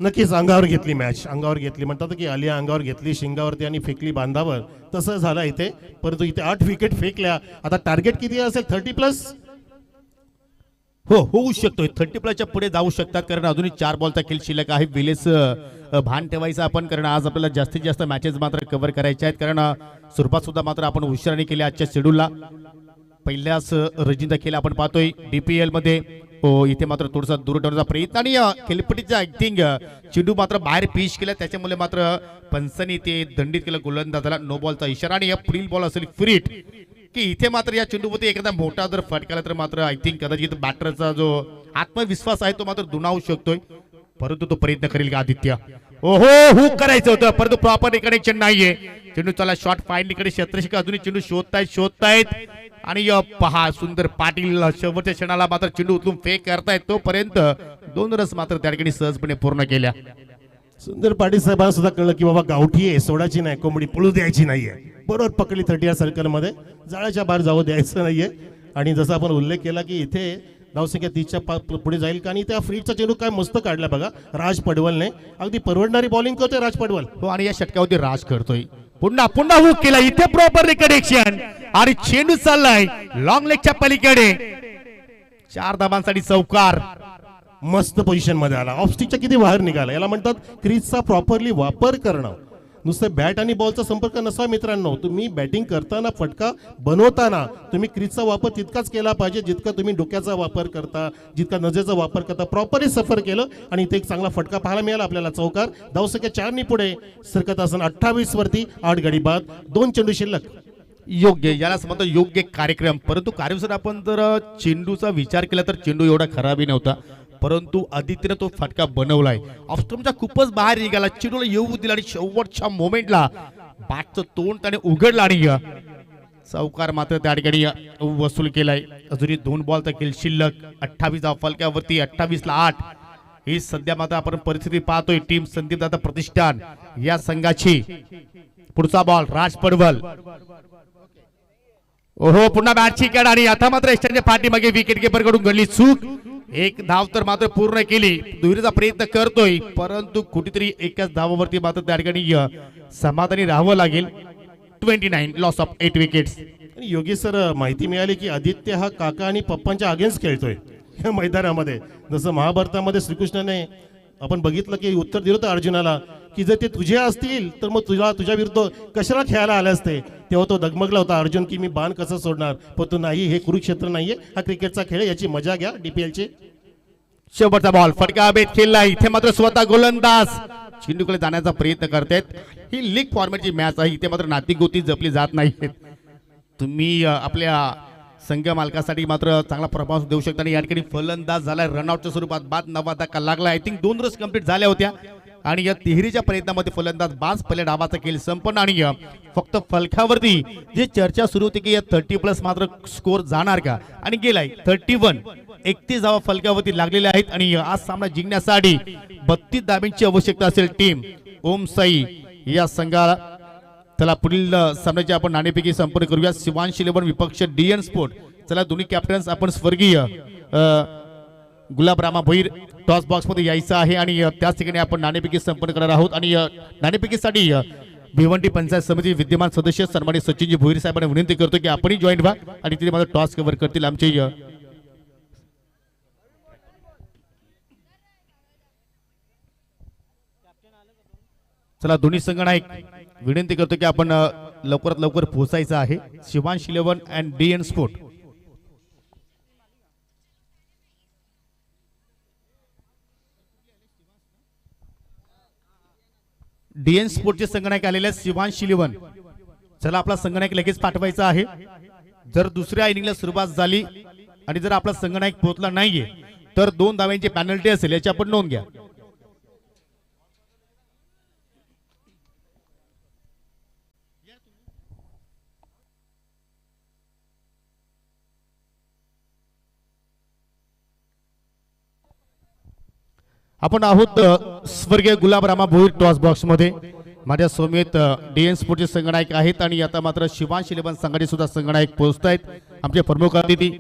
नक्कीच अंगावर घेतली मॅच, अंगावर घेतली म्हणतात की आलिया अंगावर घेतली शिंगावरती आणि फेकली बांधावर, तसं झालं इथे. परंतु इथे 8 विकेट फेकल्या. आता टार्गेट किती असेल 30+? हो होऊ शकतोय 30+ पुढे जाऊ शकतात, कारण अजूनही 4 बॉलचा खेळ शिल्लक आहे. विलेस भान ठेवायचं आपण, कारण आज आपल्याला जास्तीत जास्त मॅचेस मात्र कव्हर करायच्या आहेत, कारण सुरुवात सुद्धा मात्र आपण उशिराने केली आजच्या शेड्यूलला. पहिल्याच रजिंदा खेळ आपण पाहतोय DPL मध्ये. हो इथे मात्र थोडासा दूर ठेवण्याचा प्रयत्न आणि खेळपट्टीचा आय थिंक चेंडू मात्र बाहेर पिच केला, त्याच्यामुळे मात्र पंचांनी ते दंडित केलं गोलंदाजाला. नो बॉलचा इशारा आणि या पुढील बॉल असेल फ्रीट, की इथे मात्र या चेंडूमध्ये एखादा मोठा जर फटकाला तर मात्र आय थिंक कदाचित बॅटरचा जो आत्मविश्वास आहे तो मात्र दुणावू शकतोय, परंतु तो प्रयत्न करेल का आदित्य? ओहो हुक करायचं होतं, परंतु प्रॉपर कनेक्शन नाहीये. चेंडू चला शॉट फाईन इकडे क्षेत्ररक्षक अजूनही चेंडू शोधतायत आणि पहा सुंदर पाटील शेवटच्या क्षणाला मात्र चेंडू उचलून फेक करतायत, तोपर्यंत 2 रस मात्र त्या ठिकाणी सहजपणे पूर्ण केल्या. सुंदर पाटील साहेबांना सुद्धा कळलं की बाबा गावठी आहे, सोडायची नाही, कोंबडी पळू द्यायची नाहीये. बरोबर पकडली 30 सर्कल मध्ये, जाळ्याच्या बाहेर जाऊ द्यायचं नाहीये. आणि जसं आपण उल्लेख केला की इथे धावसंख्या 30च्या पुढे जाईल का, आणि त्या फ्रीटचा चेंडू काय मस्त काढला बघा राज पडवलने. अगदी परवडणारी बॉलिंग करतोय राज पडवल. हो आणि या षटकावरती राज करतोय. पुन्हा हुक केला इथे प्रॉपर कनेक्शन आणि चेंडू चाललाय लॉंग लेगच्या पलीकडे. 4 धाबांसाठी चौकार. मस्त पोझिशन मध्ये आला, ऑफ स्टिकच्या किती बाहेर निघाला. याला म्हणतात क्रीजचा प्रॉपरली वापर करणं. नुसतं बॅट आणि बॉलचा संपर्क नसावा मित्रांनो. तुम्ही बॅटिंग करताना फटका बनवताना तुम्ही क्रीजचा वापर तितकाच केला पाहिजे जितका तुम्ही डोक्याचा वापर करता, जितका नजरेचा वापर करता. प्रॉपरली सफर केलं आणि इथे एक चांगला फटका पाहायला मिळाला आपल्याला. चौकार. धावसंख्या 4 पुढे सरकत असताना 28 वरती 8 गडी बाद 2 चेंडू शिल्लक. योग्य, याला म्हणतो योग्य कार्यक्रम. परंतु कार्यसर आपण जर चेंडूचा विचार केला तर चेंडू एवढा खराबही नव्हता, परंतु आदित्यने तो फटका बनवलाय. ऑफस्टमच्या खूपच बाहेर निघाला, चेंडूला येऊ दिला आणि शेवटच्या मोमेंटला बॅटचं तोंड त्याने उघडलं आणि चौकार मात्र त्या ठिकाणी वसूल केलाय. अजूनही 2 बॉलचा खेळ शिल्लक. 28 फलक्यावरती 28ला 8 ही सध्या मात्र आपण परिस्थिती पाहतोय. टीम संदीप दादा प्रतिष्ठान या संघाची. पुढचा बॉल राज पडवल. ओहो पुन्हा बॅटची कड आणि आता मात्र एस्टनच्या पाठीमागे विकेट किपर कडून घडली चूक. 1 धाव तर मात्र पूर्ण केली. दुहेरीचा प्रयत्न करतोय, परंतु कुठेतरी एकाच धावावरती मात्र त्या ठिकाणी समाधानी राहावं लागेल. 29 लॉस ऑफ 8 विकेट्स. आणि योगेश सर माहिती मिळाली की आदित्य हा काका आणि पप्पांच्या अगेन्स्ट खेळतोय या मैदानामध्ये. जसं महाभारतामध्ये श्रीकृष्णाने आपण बघितलं की उत्तर दिलं होतं अर्जुनाला की जर ते तुझे असतील तर मग तुझ्या विरुद्ध कशाला खेळायला आले असते. तेव्हा तो दगमगला होता अर्जुन की मी बाण कसं सोडणार, पण तो नाही, हे कुरुक्षेत्र नाहीये, हा क्रिकेटचा खेळ, याची मजा घ्या. DPL चे शेवटचा बॉल फटका बेत खेळला. इथे मात्र स्वतः गोलंदाज चेंडूकडे जाण्याचा प्रयत्न करतायत. ही लीग फॉर्मॅटची मॅच आहे, इथे मात्र नातीगोती जपली जात नाहीत. तुम्ही आपल्या संघ मालकासाठी मात्र चांगला प्रभाव देऊ शकता. आणि या ठिकाणी फलंदाज झालाय रनआउटच्या स्वरूपात. बाद 9 धक्का लागला. आय थिंक 2 रस कंप्लीट झाल्या होत्या आणि या तिहेरीच्या प्रयत्नामध्ये फलंदाज बाज पहिल्या डावाचा खेळ संपन्न. आणि फक्त फलकावरती जी चर्चा सुरू होती की या 30+ मात्र स्कोर जाणार का, आणि गेलाय 31. 31 धावा फलकावरती लागलेल्या आहेत आणि आज सामना जिंकण्यासाठी 32 धाब्यांची आवश्यकता असेल टीम ओम साई या संघाला. चला पुढील सामन्याचे आपण नाणेफेकी संपर्क करूया. शिवांश 11 विपक्ष DN स्पोर्ट. चला दोन्ही कॅप्टन्स आपण स्वर्गीय गुलाब रामा भोईर टॉस बॉक्स मध्ये यायचं आहे आणि त्याच ठिकाणी आपण नाणेफेकी संपन्न करणार आहोत. आणि नाणेफेकीसाठी भिवंडी पंचायत समिती विद्यमान सदस्य सन्मानित सचिनजी भोईर साहेबांना विनंती करतो की आपणही जॉईन व्हा आणि तिथे माझं टॉस कव्हर करतील आमचे. चला दोन्ही संघनायक विनंती करतो की आपण लवकरात लवकर पोहोचायचं आहे. Shivansh 11 and DN sport. DN स्पोर्टचे संघनायक आलेले आहेत शिवांश 11. चला आपला संघनायक लगेच पाठवायचा आहे. जर दुसऱ्या इनिंगला सुरुवात झाली आणि जर आपला संघनायक पोहोचला नाहीये तर 2 धाव्यांची पेनल्टी असेल, याची आपण नोंद घ्या. आपण आहोत स्वर्गीय गुलाबरामा भोईर टॉस बॉक्स मध्ये. माझ्या समेत डीएन स्पोर्टचे संगणक आहेत आणि आता मात्र शिवांश इलेव्हन संघाचे सुद्धा संगणक पोहोचत आहेत. आमचे प्रमुख अतिथी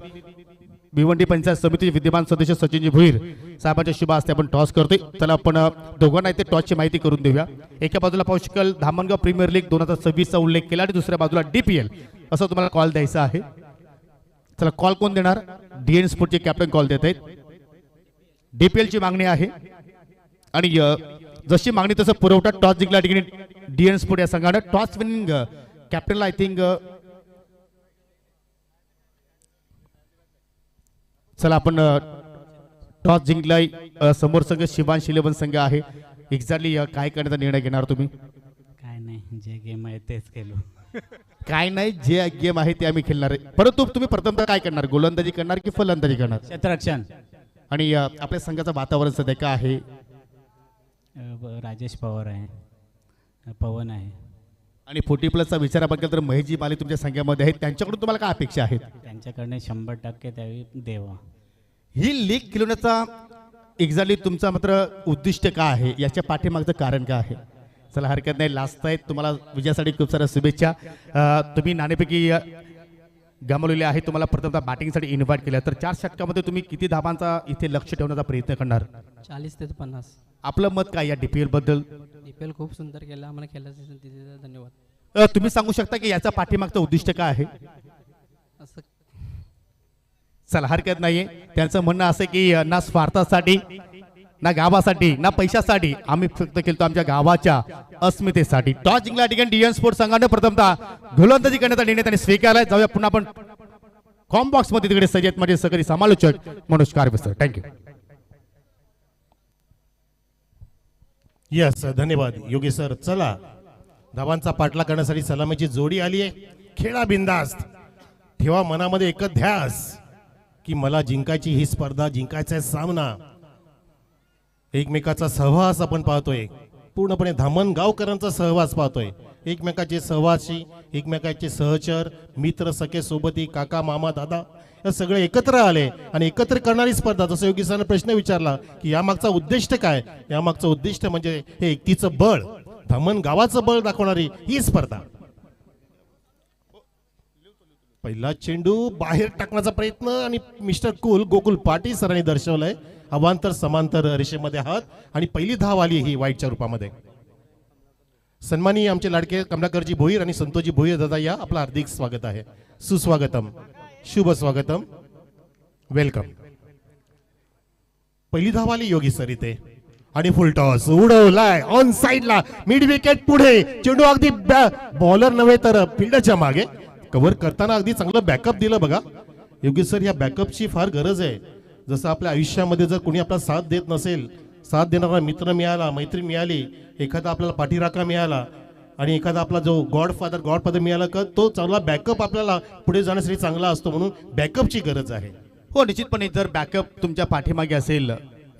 भिवंडी पंचायत समितीचे विद्यमान सदस्य सचिनजी भोईर साहेबांच्या शुभ हस्ते आपण टॉस करतोय. चला आपण दोघांना इथे टॉसची माहिती करून देऊया. एका बाजूला पाहू शकाल धामणगाव प्रीमियर लीग 2026 चा उल्लेख केला आणि दुसऱ्या बाजूला डीपीएल असं तुम्हाला कॉल द्यायचा आहे. चला कॉल कोण देणार? डीएन स्पोर्टचे कॅप्टन कॉल देत आहेत. डीपीएल ची मागणी आहे आणि जशी मागणी तसं पुरवठा. टॉस जिंकला ठिकाणी डीएन स्पोर्ट या संघाने टॉस विनिंग कॅप्टनला आय थिंक चला आपण टॉस जिंकलाय. समोर संघ शिवांश इलेव्हन संघ आहे. एक्झॅक्टली काय करण्याचा निर्णय घेणार तुम्ही? काय नाही, जे गेम आहे तेच केलो. काय नाही, जे गेम आहे ते आम्ही खेळणार आहे. परंतु तुम्ही प्रथमतः काय करणार? गोलंदाजी करणार की फलंदाजी करणार? क्षेत्ररक्षण. आणि आपल्या संघाचं वातावरण सध्या काय आहे? राजेश पवार आहे, पवन आहे. आणि 40+ विचार आपण केला तर महेशजी माले तुमच्या संघामध्ये आहेत. त्यांच्याकडून तुम्हाला काय अपेक्षा आहेत? त्यांच्याकडनं 100% त्यावेळी देवा. ही लीग खेळवण्याचा एक्झॅक्टली तुमचा मात्र उद्दिष्ट काय आहे? याच्या पाठीमागचं कारण काय आहे? चला हरकत नाही, लास्ट आहेत. तुम्हाला विजयासाठी खूप साऱ्या शुभेच्छा. तुम्ही नाणेपैकी गमावलेले आहे. तुम्हाला प्रथमतः बॅटिंगसाठी इन्व्हाइट केलं तर 4 षटकामध्ये तुम्ही किती धाबांचा इथे लक्ष ठेवण्याचा प्रयत्न करणार? 40 ते 50. आपलं मत काय या डीपीएल बद्दल? डीपीएल खूप सुंदर केलं, आम्हाला खेळायचं संधी दिली, धन्यवाद. तुम्ही सांगू शकता की याचा पाठीमागचं उद्दिष्ट काय आहे? असं चला हरकत नाहीये. त्यांचं म्हणणं असं की ना स्वार्थासाठी ना गावासाठी ना पैशासाठी, आम्ही फक्त खेळतो आमच्या गावाच्या अस्मितेसाठी. टॉस जिंकला ठिकाणी डीएन स्पोर्ट संघाने प्रथमतः गोलंदाजी करण्याचा निर्णय त्यांनी स्वीकारलाय. जाऊया पुन्हा आपण कॉम बॉक्स मध्ये तिकडे सय्यद मध्ये सहकारी समालोचक Manoj Karve sir. Thank you. Yes, धन्यवाद योगी सर. चला धावांचा पाठला करण्यासाठी सलामीची जोडी आली आहे. खेळा बिंदास्त, ठेवा मनामध्ये एकच ध्यास की मला जिंकायची ही स्पर्धा, जिंकायचा आहे सामना. एकमेकाचा सहवास आपण पाहतोय, पूर्णपणे धामणगावकरांचा सहवास पाहतोय. एकमेकाचे सहवासी, एकमेकाचे सहचर, मित्र, सखे, सोबती, काका, मामा, दादा हे सगळे एकत्र आले आणि एकत्र करणारी स्पर्धा. जसं योगी सरांनी प्रश्न विचारला की यामागचा उद्दिष्ट काय? यामागचं उद्दिष्ट म्हणजे हे एकतीचं बळ, धामण गावाचं बळ दाखवणारी ही स्पर्धा. पहिला चेंडू बाहेर टाकण्याचा प्रयत्न आणि मिस्टर कुल गोकुल पाटील सरांनी दर्शवलंय अवांतर समांतर रेषेमध्ये आहात आणि पहिली धाव आली ही वाईटच्या रूपामध्ये. सन्माननीय आमचे लाडके कमलाकरजी भोईर आणि संतोषजी भोईर दादा, या आपलं हार्दिक स्वागत आहे. सुस्वागतम, शुभ स्वागतम, वेलकम. पहिली धाव आली योगी सर इथे आणि फुल टॉस उडवलाय ऑन साइडला, मिड विकेट पुढे. चेंडू अगदी बॉलर नव्हे तर फिल्डरच्या मागे कव्हर करताना अगदी चांगलं बॅकअप दिलं बघा योगी सर. या बॅकअपची फार गरज आहे. जसं आपल्या आयुष्यामध्ये जर कोणी आपला साथ देत नसेल, साथ देणारा मित्र मिळाला, मैत्रीण मिळाली, एखादा आपल्याला पाठीराखा मिळाला आणि एखादा आपला जो गॉडफादर मिळाला का तो चांगला बॅकअप आपल्याला पुढे जाण्यासाठी चांगला असतो. म्हणून बॅकअपची गरज आहे. हो निश्चितपणे, जर बॅकअप तुमच्या पाठीमागे असेल,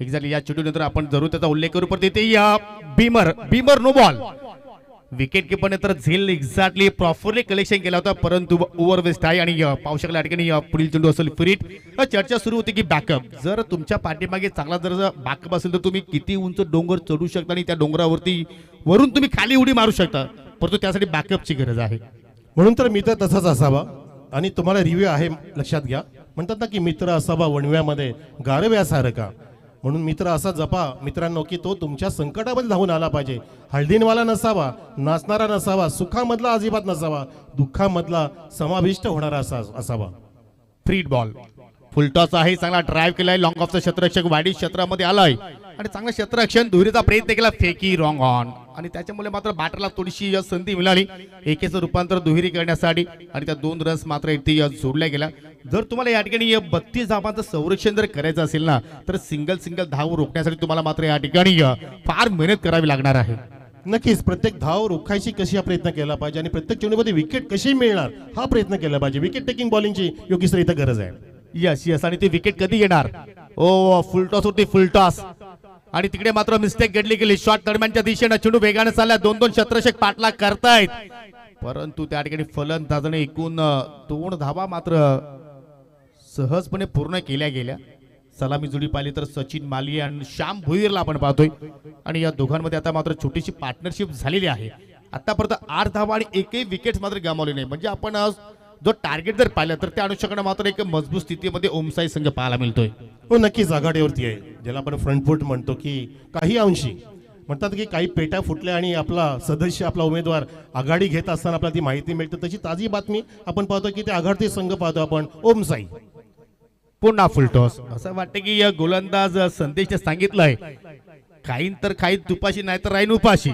एक्झॅक्टली या चेंडूनंतर आपण जरूर त्याचा उल्लेख करू. पण तिथे या बीमर नो बॉल विकेट किपरने तर झेल एक्झॅक्टली प्रॉपरली कलेक्शन केला होता, परंतु ओव्हर वेस्ट आहे. आणि पाहू शकला ठिकाणी पुढील चेंडू असेल फ्रीट. चर्चा सुरू होती की बॅकअप, जर तुमच्या पाठीमागे चांगला जर बॅकअप असेल तर तुम्ही किती उंच डोंगर चढू शकता आणि त्या डोंगरावरती वरून तुम्ही खाली उडी मारू शकता, परंतु त्यासाठी बॅकअपची गरज आहे. म्हणून तर मित्र तसाच असावा. आणि तुम्हाला रिव्ह्यू आहे, लक्षात घ्या. म्हणतात ना की मित्र असावा वणव्यामध्ये गारव्यासारखा. म्हणून मित्र असा जपा मित्रांनो की तो तुमच्या संकटामध्ये धावून आला पाहिजे. हळदीनवाला नसावा, नाचणारा नसावा, सुखामधला अजिबात नसावा, दुःखामधला समाविष्ट होणारा असावा. फ्रीट बॉल फुल टॉस आहे. चांगला ड्राईव्ह केलाय. लॉंग ऑफचा क्षेत्ररक्षक वाईड क्षेत्रामध्ये आलाय आणि चांगला क्षेत्ररक्षण दुहेरीचा प्रयत्न केला, फेकी रॉंग ऑन. आणि त्याच्यामुळे मात्र बॅटरला थोडीशी संधी मिळाली एकेचं रूपांतर दुहेरी करण्यासाठी आणि त्या 2 रन्स मात्र इथे जोडल्या गेल्या. जर तुम्हाला या ठिकाणी 32 धावांचं संरक्षण जर करायचं असेल ना तर सिंगल धाव रोखण्यासाठी तुम्हाला मात्र या ठिकाणी फार मेहनत करावी लागणार आहे. नक्कीच प्रत्येक धाव रोखायची कशी हा प्रयत्न केला पाहिजे आणि प्रत्येक चेंडूमध्ये विकेट कशी मिळणार हा प्रयत्न केला पाहिजे. विकेट टेकिंग बॉलिंगची योगी सर इथं गरज आहे. यस. आणि ती विकेट कधी येणार? ओ फुल टॉस होती, फुल टॉस. आणि तिकडे मात्र मिस्टेक घडली गेली. शॉट दरम्यानच्या दिशेने चेंडू वेगाने चालला. 2 क्षेत्ररक्षक पाठलाग करतायत, परंतु त्या ठिकाणी फलंदाजाने एकूण 2 धावा मात्र सहजपणे पूर्ण केल्या गेल्या. सलामी जोडी पाहिली तर सचिन माली आणि श्याम भोईरला आपण पाहतोय आणि या दोघांमध्ये आता मात्र छोटीशी पार्टनरशिप झालेली आहे. आतापर्यंत 8 धावा आणि एकही विकेट मात्र गमावली नाही. म्हणजे आपण आज जो टार्गेट जर पाहिलं तर त्या अनुषंगाने मात्र एक मजबूत स्थितीमध्ये ओमसाई संघ पाहायला मिळतोय. हो नक्कीच आघाडीवरती आहे, ज्याला आपण फ्रंट फूट म्हणतो की काही अंशी म्हणतात की काही पेट्या फुटल्या आणि आपला सदस्य आपला उमेदवार आघाडी घेत असताना आपल्याला ती माहिती मिळते. तशी ताजी बातमी आपण पाहतो की ते आघाडीचे संघ पाहतो आपण ओमसाई पुन्हा फुल टॉस. असं वाटतं की या गोलंदाज संदेशने सांगितलंय खाईन तर खाईन तुपाशी नाही तर राहीन उपाशी.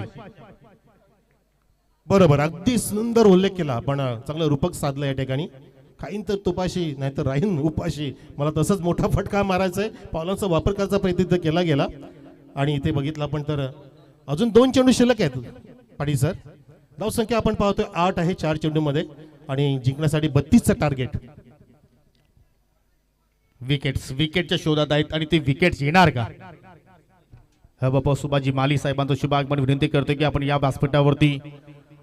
बरोबर, अगदी सुंदर उल्लेख केला आपण, चांगलं रूपक साधलं या ठिकाणी. खाईन तर तुपाशी नाही तर राहीन उपाशी. मला तसंच मोठा फटका मारायचा आहे. पावलांचा वापर करायचा प्रयत्न केला गेला आणि इथे बघितलं आपण तर अजून 2 चेंडू शिल्लक आहेत पाटील सर. धावसंख्या आपण पाहतोय 8 आहे 4 चेंडूमध्ये आणि जिंकण्यासाठी 32चं टार्गेट. विकेटच्या शोधात आहेत आणि ते विकेट येणार का? हा बाबा सुभाजी माली साहेबांचा शुभ आगमन विनंती करतो की आपण या व्यासपीठावरती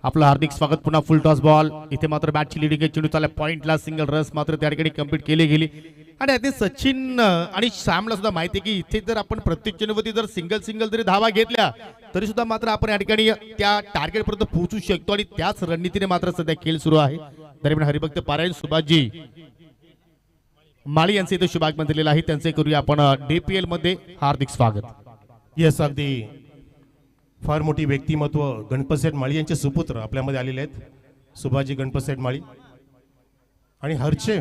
आपलं हार्दिक स्वागत. पुन्हा फुल टॉस बॉल. इथे मात्र बॅटची लिडिंग चेंडू चालला पॉइंटला. सिंगल रस मात्र त्या ठिकाणी कंप्लीट केली गेली आणि आता सचिन आणि श्यामला सुद्धा माहिती आहे की इथे जर आपण प्रत्येक चेंडूवरती जर सिंगल जरी धावा घेतल्या तरी सुद्धा मात्र आपण या ठिकाणी त्या टार्गेट पर्यंत पोहोचू शकतो आणि त्याच रणनीतीने मात्र सध्या खेळ सुरू आहे. दरम्यान हरिभक्त पारायण सुभाजी माळी यांचे इथे शुभ आगमन दिलेलं आहे. त्यांचे करूया आपण DPL मध्ये हार्दिक स्वागत. येस, अगदी फार मोठी व्यक्तिमत्व गणपतसेठ माळी यांचे सुपुत्र आपल्यामध्ये आलेले आहेत. सुभाजी गणपतसेठ माळी आणि हरचे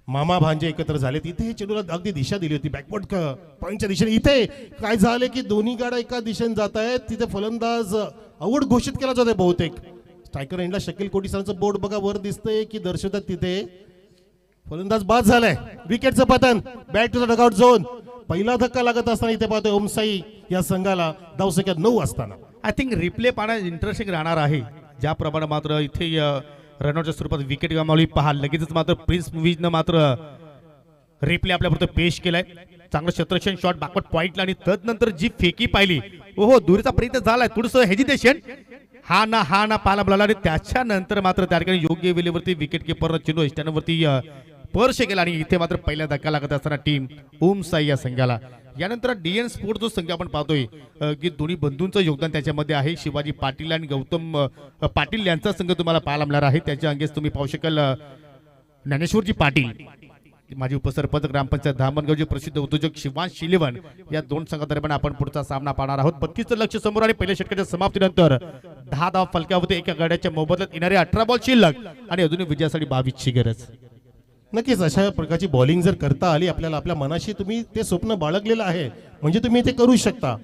मामा भांजे एकत्र झालेत. इथे हे चेंडूला अगदी दिशा दिली होती बॅकवर्ड पॉईंटच्या दिशेने. इथे काय झाले की दोन्ही गाड्या एका दिशेने जात आहेत. तिथे फलंदाज आऊट घोषित केला जातोय बहुतेक. स्ट्रायकर एंडला शकील कोटी सरांचं बोर्ड बघा वर दिसतंय की दर्शवतात तिथे फलंदाज बाद झालाय. विकेटचं पतन, back to the dugout zone. पहिला धक्का लागत असताना इथे पाहतोय ओमसाई या संघाला धावसंख्या 9 असताना. आय थिंक रिप्ले पाहण्यास इंटरेस्टिंग राहणार आहे. ज्याप्रमाणे मात्र इथे रनआउटच्या स्वरूपात विकेट गमावली पहा. लगेचच मात्र प्रिन्स मूव्हीजनं मात्र रिप्ले आपल्यापर्यंत पेश केलाय. चांगलं क्षेत्ररक्षण शॉट बॅकवर्ड पॉइंटला आणि तदनंतर जी फेकी पाहिली ओहो दूरचा प्रयत्न झालाय. थोडंसं हेजिटेशन हा ना पाहायला मिळाला आणि त्याच्यानंतर मात्र त्या ठिकाणी योग्य वेळेवरती विकेट किपर चेंडू स्टँडवरती स्पर्श केला आणि इथे मात्र पहिला धक्का लागत असताना टीम ओमसाई या संघाला. यानंतर DN स्पोर्ट जो संघ आपण पाहतोय की दोन्ही बंधूंचं योगदान त्याच्यामध्ये आहे. शिवाजी पाटील आणि गौतम पाटील यांचा संघ तुम्हाला पाहायला मिळणार आहे. त्याच्या अंगेस तुम्ही पाहू शकाल ज्ञानेश्वरजी पाटील माजी उपसरपंच ग्रामपंचायत धामणगावचे प्रसिद्ध उद्योजक शिवांश शिलेवन या 2 संघादरम्यान आपण पुढचा सामना पाहणार आहोत. 32चं लक्ष समोर आणि पहिल्या षटकाच्या समाप्तीनंतर 10 धाव फलकावरती एका गाड्याच्या मोबदल्यात येणारे 18 बॉल शिल्लक आणि अजूनही विजयासाठी 22ची गरज. नक्कीच अशा प्रकारची बॉलिंग जर करता आली आपल्याला, आपल्या मनाशी तुम्ही ते स्वप्न बाळगलेलं आहे म्हणजे तुम्ही ते करू शकता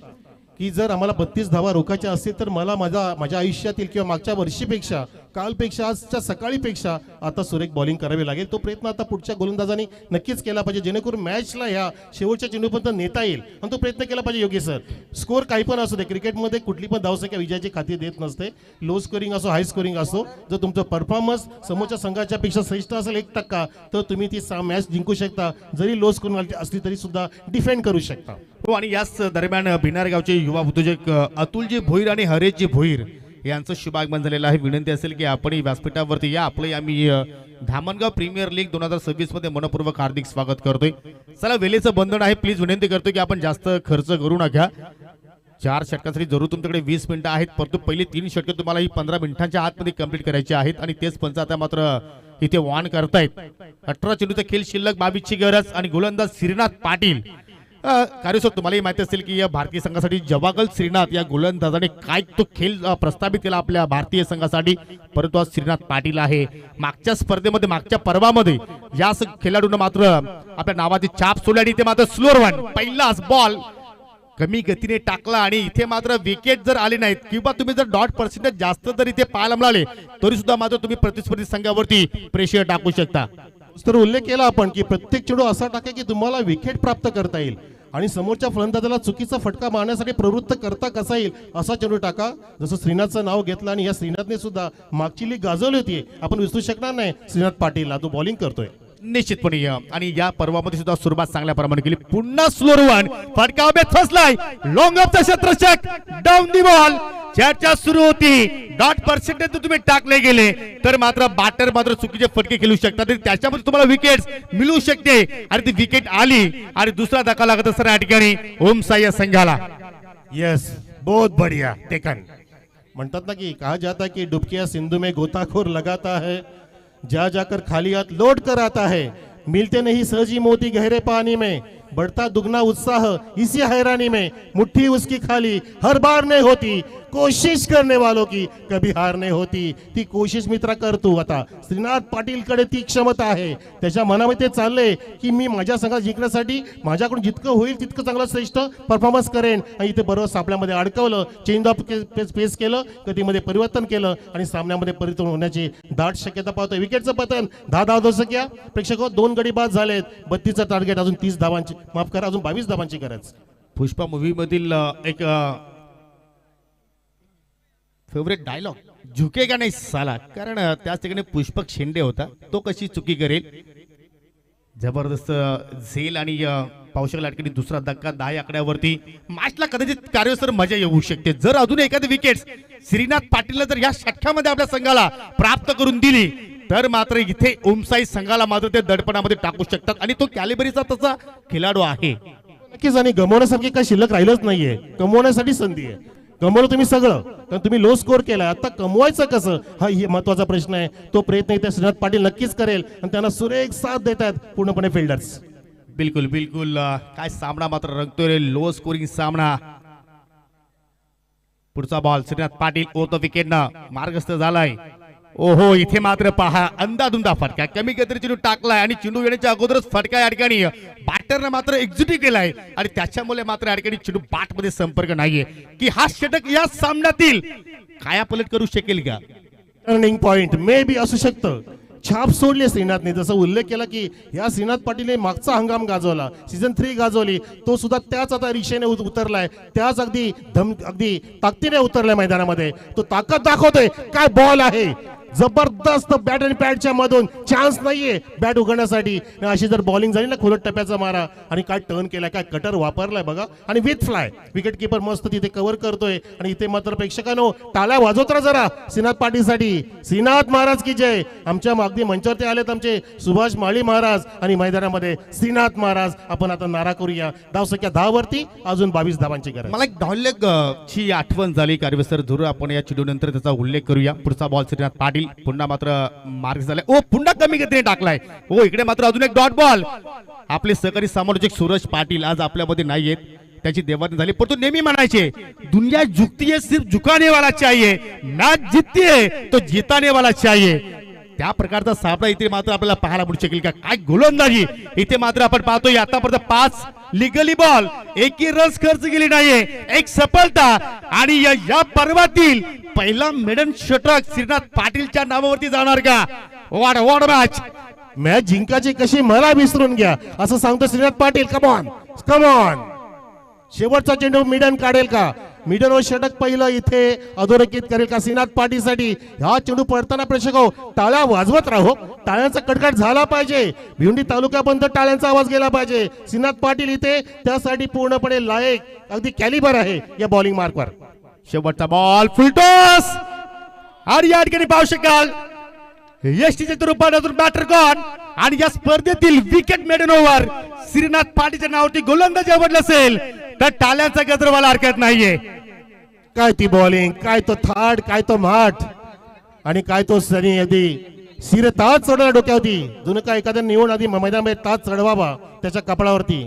की जर आम्हाला 32 धावा रोखायच्या असतील तर मला माझ्या आयुष्यातील किंवा मागच्या वर्षीपेक्षा कालपेक्षा आजच्या सकाळीपेक्षा आता सुरेख बॉलिंग करावी लागेल. तो प्रयत्न आता पुढच्या गोलंदाजांनी नक्कीच केला पाहिजे जेणेकरून मॅचला ह्या शेवटच्या चेंडूपर्यंत नेता येईल आणि तो प्रयत्न केला पाहिजे. योग्य सर, स्कोर काही पण असू दे, क्रिकेटमध्ये कुठली पण धावसंख्या विजयाची खाती देत नसते. लो स्कोरिंग असो हाय स्कोरिंग असो, जर तुमचं परफॉर्मन्स समोरच्या संघाच्या पेक्षा श्रेष्ठ असेल 1% तर तुम्ही ती मॅच जिंकू शकता. जरी लो स्कोरिंग असली तरी सुद्धा डिफेंड करू शकता. हो आणि याच दरम्यान भिनार गावचे युवा उद्योजक अतुलजी भोईर आणि हरेशजी भोईर यांचं शुभ आगमन झालेलं आहे. विनंती असेल की आपण व्यासपीठावरती या. आपलं आम्ही धामणगाव प्रीमियर लीग 2026 मध्ये मनपूर्वक हार्दिक स्वागत करतोय. चला वेळेचं बंधन आहे, प्लीज विनंती करतोय की आपण जास्त खर्च करू नका. 4 षटकांसाठी जरूर तुमच्याकडे 20 मिनिटं आहेत, परंतु पहिले 3 षटकं तुम्हाला ही 15 मिनिटांच्या आतमध्ये कंप्लीट करायची आहेत आणि तेच पंच आता मात्र इथे वॉन करतायत. 18 चेंडूचा खेळ शिल्लक, 22ची गरज आणि गोलंदाज श्रीनाथ पाटील. कार्यसर तुम्हालाही माहिती असेल की या भारतीय संघासाठी जवागल श्रीनाथ या गोलंदाजाने काय तो खेळ प्रस्थापित केला आपल्या भारतीय संघासाठी, परंतु आज श्रीनाथ पाटील आहे. मागच्या स्पर्धेमध्ये मागच्या पर्वामध्ये या खेळाडूंना मात्र आपल्या नावाची छाप सोडली आणि इथे मात्र स्लोअर वन पहिलाच बॉल कमी गतीने टाकला आणि इथे मात्र विकेट जर आले नाहीत किंवा तुम्ही जर डॉट पर्सेंटेज जास्त जर इथे पाहायला मिळाले तरी सुद्धा मात्र तुम्ही प्रतिस्पर्धी संघावरती प्रेशर टाकू शकता. तर उल्लेख केला आपण की प्रत्येक चेंडू असा टाका की तुम्हाला विकेट प्राप्त करता येईल आणि समोरच्या फलंदाजाला चुकीचा फटका मारण्यासाठी प्रवृत्त करता कसा येईल असा चेंडू टाका. जसं श्रीनाथचं नाव घेतलं आणि या श्रीनाथने सुद्धा मागची लीग गाजवली होती, आपण विसरू शकणार नाही श्रीनाथ पाटीलला. तो बॉलिंग करतोय. निश्चितपणे आणि या पर्वामध्ये सुद्धा सुरुवात चांगल्या प्रमाणे केली. पुन्हा स्लोअर वन फटका अभ्यास फसलाय. लॉंग ऑफ द क्षेत्ररक्षक डाऊन दी बॉल. चर्चा सुरू होती. डॉट पर्सेंटेज तुम्ही टाकले गेले तर मात्र बॅटर मात्र चुकीचे फटके खेळू शकतात आणि त्याच्यामध्ये तुम्हाला विकेट्स मिळू शकते आणि ती विकेट आली आणि दुसरा धक्का लागत असताना या ठिकाणी ओमसाई या संघाला. यस, बहुत बढ़िया टेकन. म्हणतात ना की कहा जाता कि डुबकिया सिंधु में गोताखोर लगाता है, जा जाकर खाली हाथ लौट कर आता है, मिलते नहीं सहजी मोती गहरे पानी में, बढ़ता दुगना उत्साह इसी हैरानी में, मुट्ठी उसकी खाली हर बार नहीं होती, कोशिश करने वालों की कभी हार नहीं होती. ती कोशिश मित्रा करतो. आता श्रीनाथ पाटील कडे ती क्षमता आहे. त्याच्या मनामध्ये ते चाललंय की मी माझ्या संघात जिंकण्यासाठी माझ्याकडून जितकं होईल तितकं चांगलं श्रेष्ठ परफॉर्मन्स करेन. आणि इथे बरोबर सापल्यामध्ये अडकवलं, चेंज ऑफ पेस केलं, गतीमध्ये परिवर्तन केलं आणि सामन्यामध्ये परिवर्तन होण्याची दाट शक्यता पाहतोय. विकेटचं पतन 10 धाव घ्या प्रेक्षक. 2 गडी बाद झालेत. 32चं टार्गेट, अजून 30 धावांची, माफ करा, अजून 22 धावांची गरज. पुष्पा मूवी मधील एक फेवरेट डायलॉग झुकेगा नाही साला, कारण त्याच ठिकाणी पुष्पक शेंडे होता. तो कशी चुकी करेल. जबरदस्त झेल आणि पावसाच्या लाटकीने दुसरा धक्का 10 आकड्यावरती. मॅचला कदाचित कार्यसर मजा येऊ शकते जर अजून एखादी विकेट श्रीनाथ पाटीलला जर या षटकामध्ये आपल्या संघाला प्राप्त करून दिली तर मात्र इथे ओमसाई संघाला मात्र ते दडपणामध्ये टाकू शकतात आणि तो कॅलिबरीचा तसा खेळाडू आहे. नक्कीच. आणि गमवण्यासारखी काय शिल्लक राहिलंच नाहीये. कमवण्यासाठी संधी आहे. कमवलं तुम्ही सगळं, कारण तुम्ही लो स्कोर केलाय. आता कमवायचं कसं हा महत्वाचा प्रश्न आहे. तो प्रयत्न इथे श्रीनाथ पाटील नक्कीच करेल आणि त्यांना सुरेख साथ देत आहेत पूर्णपणे फिल्डर्स. बिलकुल बिलकुल. काय सामना मात्र रंगतोय रे, लो स्कोरिंग सामना. पुढचा बॉल श्रीनाथ पाटील ओतो विकेटनं मार्गस्थ झालाय. ओहो, इथे मात्र पहा अंदाधुंदा फटका, कमी गतीने चेंडू टाकलाय आणि चेंडू येण्याच्या अगोदरच फटका या ठिकाणी बॅटरनं मात्र एक्झिक्यूट केलाय आणि त्याच्यामुळे मात्र या ठिकाणी चेंडू बॅट मध्ये संपर्क नाहीये की हा षटक या सामन्यातील कायापलट करू शकेल का. टर्निंग पॉइंट मे बी असू शकतं. छाप सोडली श्रीनाथने, जसं उल्लेख केला की या श्रीनाथ पाटीलने मागचा हंगाम गाजवला, सीझन 3 गाजवली, तो सुद्धा त्याच आता रिक्षेने उतरलाय, त्याच अगदी ताकदीने उतरलाय मैदानामध्ये. तो ताकद दाखवतोय. काय बॉल आहे, जबरदस्त बॅट आणि पॅडच्या मधून चान्स नाहीये बॅट उघडण्यासाठी. अशी जर बॉलिंग झाली ना खोलट टप्प्याचा मारा, आणि काय टर्न केलाय, काय कटर वापरलाय बघा, आणि विथ फ्लाय. विकेट किपर मस्त तिथे कव्हर करतोय आणि इथे मात्र प्रेक्षकांनो टाळ्या वाजवत राहा जरा श्रीनाथ पाटीलसाठी. श्रीनाथ महाराज की जय. आमच्या अगदी मंचावरती आलेत आमचे सुभाष माळी महाराज आणि मैदानामध्ये श्रीनाथ महाराज. आपण आता नारा करूया. धावसंख्या 10 वरती, अजून 22 धावांची गरज. मला एक डायलॉग ची आठवण झाली कार्यसर जरूर आपण या चेंडू नंतर त्याचा उल्लेख करूया. पुढचा बॉल श्रीनाथ पाटील पुन्हा मात्र मार्ग झालाय. ओ, पुन्हा कमी गतीने टाकलाय. ओ, इकडे मात्र अजून एक डॉट बॉल. आपले सहकारी समालोचक सूरज पाटील आज आपल्यामध्ये नाहीयेत, त्याची देवाणी झाली, पण तो नेहमी म्हणायचे दुनिया झुकती है सिर्फ झुकाने वाला चाहिए, मॅच जीतती है तो जिताने वाला चाहिए. त्या प्रकारचा सामना इथे मात्र आपल्याला पाहायला मिळू शकेल का. काय गोलंदाजी इथे मात्र आपण पाहतोय. आतापर्यंत 5 लिगली बॉल, एकही रन्स खर्च केली नाहीये, एक सफलता आणि या पर्वातील पहिला मेडन षटक श्रीनाथ पाटीलच्या नावावरती जाणार का. What match. मॅच जिंकायची कशी मला विसरून घ्या असं सांगतो श्रीनाथ पाटील. Come on come on. शेवटचा चेंडू मिडन काढेल का. मिडनवर षटक पहिलं इथे अधोरेखित करेल का श्रीनाथ पाटीलसाठी. हा चेंडू पडताना प्रेक्षक टाळ्या वाजवत राहो. टाळ्यांचा कडकड झाला पाहिजे. भिवंडी तालुक्यापर्यंत टाळ्यांचा आवाज गेला पाहिजे. श्रीनाथ पाटील इथे त्यासाठी पूर्णपणे लायक, अगदी कॅलिबर आहे या बॉलिंग मार्कवर. शेवटचा बॉल फुलटॉस आणि या ठिकाणी पाहू शकाल यष्टीच्या रूपात अजून बॅटर गॉन आणि या स्पर्धेतील विकेट मेडन ओव्हर श्रीनाथ पाटीलच्या नावावरती गोलंदाजी आवडलं असेल तर टाळ्यांचा गजर व्हायला हरकत नाहीये. काय ती बॉलिंग, काय तो थाट, काय तो माठ आणि काय तो सनी. अगदी शिर ताज चढवला डोक्यावरती. जुनं काय एखाद्या निवड आधी मैदानामध्ये ताज चढवावा त्याच्या कपडावरती.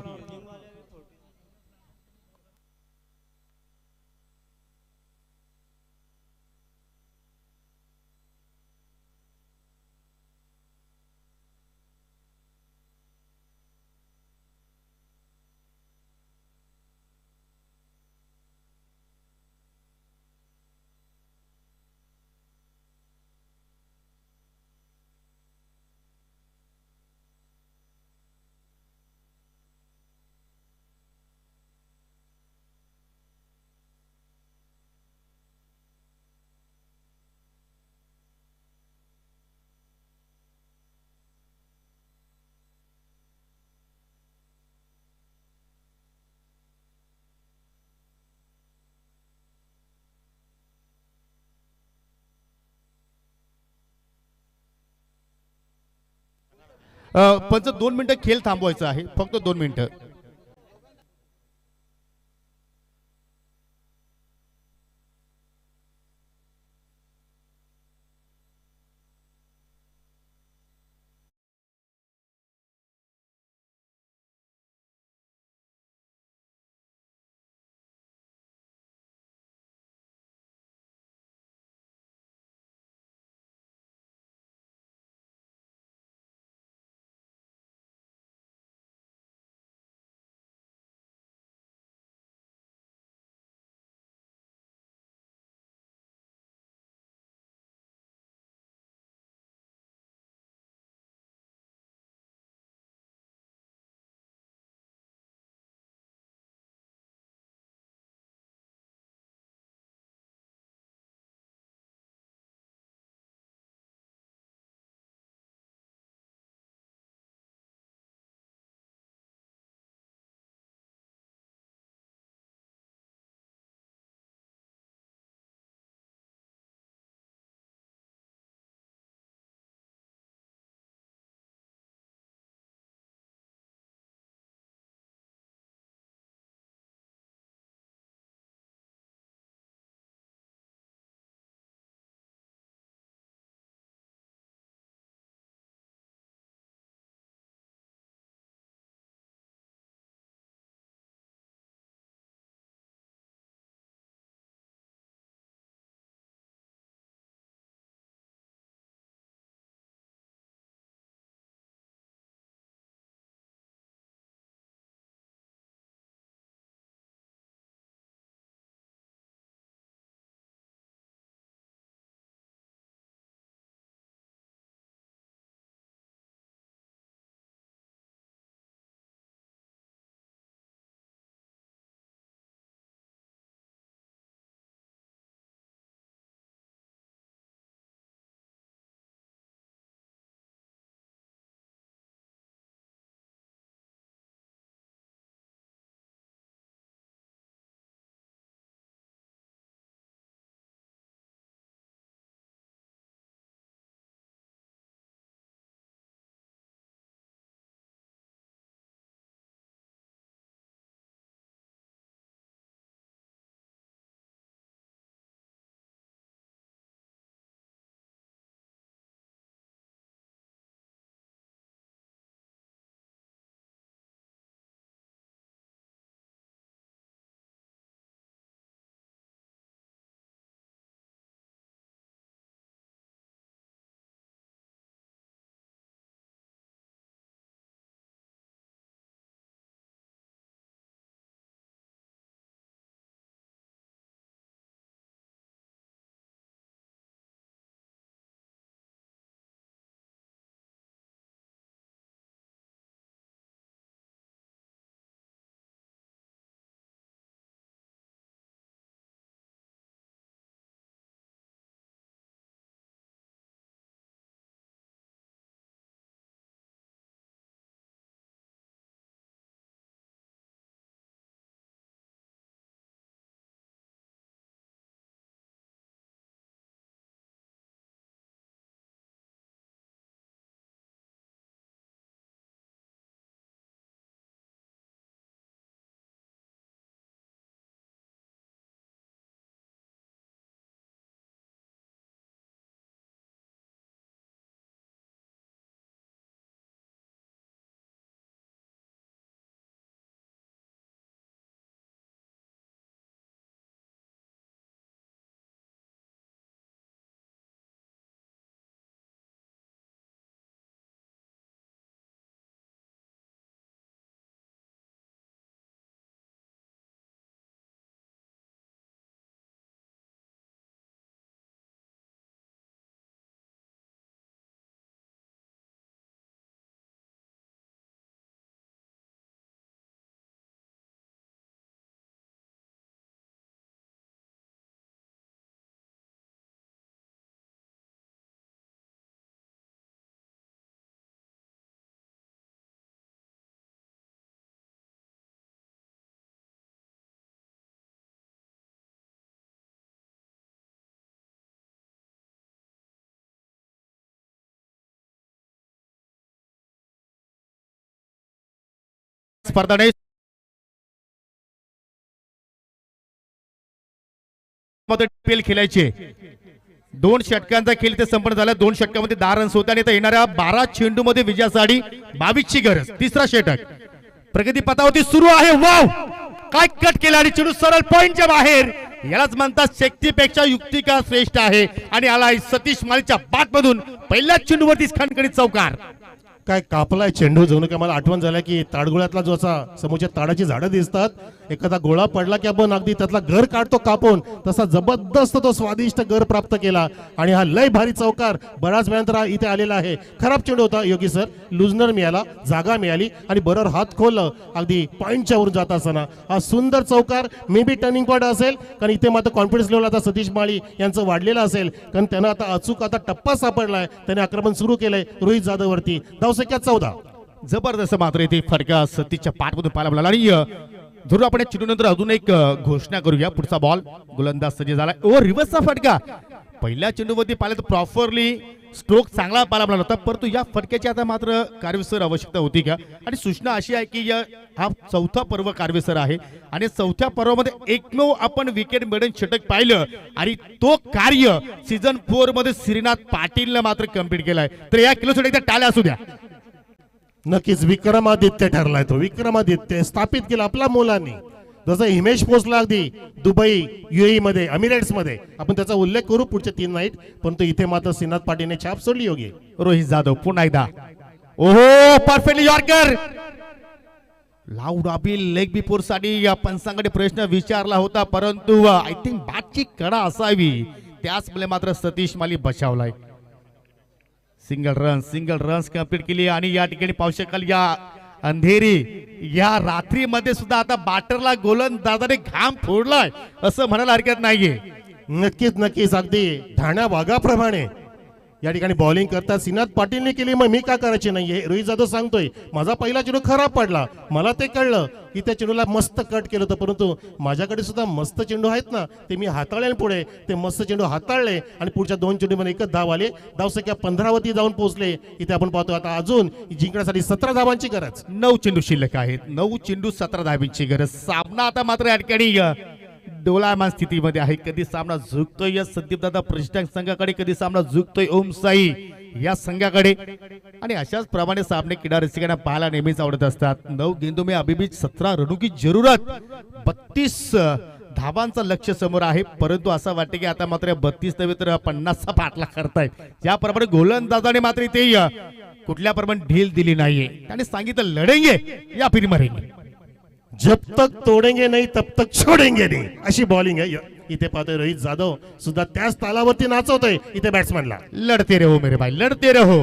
पंच 2 मिनिटं खेळ थांबवायचा आहे, फक्त 2 मिनिटं. स्पर्धा नाही पेल खेळायचे 2 षटकांचा खेळ ते संपन्न झाला 2 षटकामध्ये 10 रन्स होते आणि आता येणाऱ्या 12 चेंडूमध्ये विजयासाठी 22 ची गरज तिसरा षटक प्रगती पथावरती सुरू आहे वाव काय कट केला आणि चेंडू सरळ पॉइंटच्या बाहेर यालाच म्हणतात शक्तीपेक्षा युक्ती का श्रेष्ठ आहे आणि आलाय सतीश माळीच्या बॅट मधून पहिल्या चेंडूवरती खणखणीत चौकार काय कापलाय चेंडू जणू काय मला आठवण झालं की ताडगोळ्यातला जो असा समोरच्या ताडाची झाडं दिसतात एखादा गोळा पडला की आपण अगदी त्यातला घर काढतो कापून तसा जबरदस्त तो स्वादिष्ट घर प्राप्त केला आणि हा लय भारी चौकार बराच वेळानंतर हा इथे आलेला आहे खराब चेंडू होता योगी सर लुजनर मिळाला जागा मिळाली आणि बरोबर हात खोललं अगदी पॉइंटच्या वर जात असताना हा सुंदर चौकार मे बी टर्निंग पॉइंट असेल कारण इथे मात्र कॉन्फिडन्स लेवल आता सतीश माळी यांचं वाढलेलं असेल कारण त्यांना आता अचूक आता टप्पा सापडलाय त्याने आक्रमण सुरू केलंय रोहित जाधव वरती धावसंख्या 14 जबरदस्त मात्र इथे फटका सतीशच्या पाठमधून पाहायला मिळाला आणि जरूर आपण चेंडूनंतर अजून एक घोषणा करूया पुढचा बॉल गोलंदाज सज्ज झाला ओ रिव्हर्सचा फटका पहिल्या चेंडूवरती पाहिलं तर प्रॉपरली स्ट्रोक चांगला पाहायला मिळाला होता परंतु या फटक्याची आता मात्र कार्यविसर आवश्यकता होती का आणि सूचना अशी आहे की हा चौथा पर्व कार्यविसर आहे आणि चौथ्या पर्वामध्ये एकमेव आपण विकेट मिळून षटक पाहिलं आणि तो कार्य सीझन 4 मध्ये श्रीनाथ पाटीलने मात्र कम्प्लीट केलाय तर या किलोसाठी एकदा टाळ्या असू द्या नक्कीच विक्रमादित्य ठरलाय तो विक्रमादित्य स्थापित केला आपल्या मुलांनी जसं हिमेश पोचला अगदी दुबई युएई मध्ये अमिरेट्स मध्ये आपण त्याचा उल्लेख करू पुढच्या 3 नाईट परंतु इथे मात्र श्रीनाथ पाटीलने छाप सोडली योगी रोहित जाधव पुन्हा एकदा ओहो perfectly yorker loud appeal leg before साठी या पंचांकडे प्रश्न विचारला होता परंतु आय थिंक बॅटची कडा असावी त्याच मुळे मात्र सतीश माली बचावलाय सिंगल रन्स कंप्लीट केली आणि या ठिकाणी पाहू शकाल या अंधेरी या रात्रीमध्ये सुद्धा आता बॅटरला गोलंदाजाने घाम फोडलाय असं म्हणायला हरकत नाहीये नक्कीच अगदी ठाण्या वाघाप्रमाणे या ठिकाणी बॉलिंग करतात श्रीनाथ पाटीलने केली मग मी का करायची नाहीये रोहित जाधव सांगतोय माझा पहिला चेंडू खराब पडला मला ते कळलं की त्या चेंडूला मस्त कट केलं होतं परंतु माझ्याकडे सुद्धा मस्त चेंडू आहेत ना ते मी हाताळले पुढे ते मस्त चेंडू हाताळले आणि पुढच्या 2 चेंडूमध्ये एकच धाव आले धावसंख्या 15 वरती जाऊन पोहोचले इथे आपण पाहतो आता अजून जिंकण्यासाठी 17 धावांची गरज 9 चेंडू शिल्लक आहेत 9 चेंडू 17 धावांची गरज सामना आता मात्र या ठिकाणी डोलायमान स्थितीमध्ये आहे कधी सामना झुकतोय या संदीप दादा प्रतिष्ठान संघाकडे कधी सामना झुकतोय ओम साई या संघाकडे आणि अशाच प्रमाणे सामने क्रीडा रसिकांना पाहायला नेहमीच आवडत असतात 9 गेंदों में अभी भी 17 रनों की जरूरत 32 धावांचं लक्ष्य समोर आहे परंतु असं वाटतं की आता मात्र 32 नव्हे तर 50चा पाठला करतायत ज्याप्रमाणे गोलंदाजाने मात्र इथे कुठल्या प्रमाणे ढील दिली नाहीये त्याने सांगितलं लढेंगे या फिर मरेंगे जब तक तोडेंगे नाही तब तक छोडेंगे नाही अशी बॉलिंग आहे इथे पाहतोय रोहित जाधव सुद्धा त्याच तालावरती नाचवतोय इथे बॅट्समॅनला लढते रहो मेरे भाई लढते रहो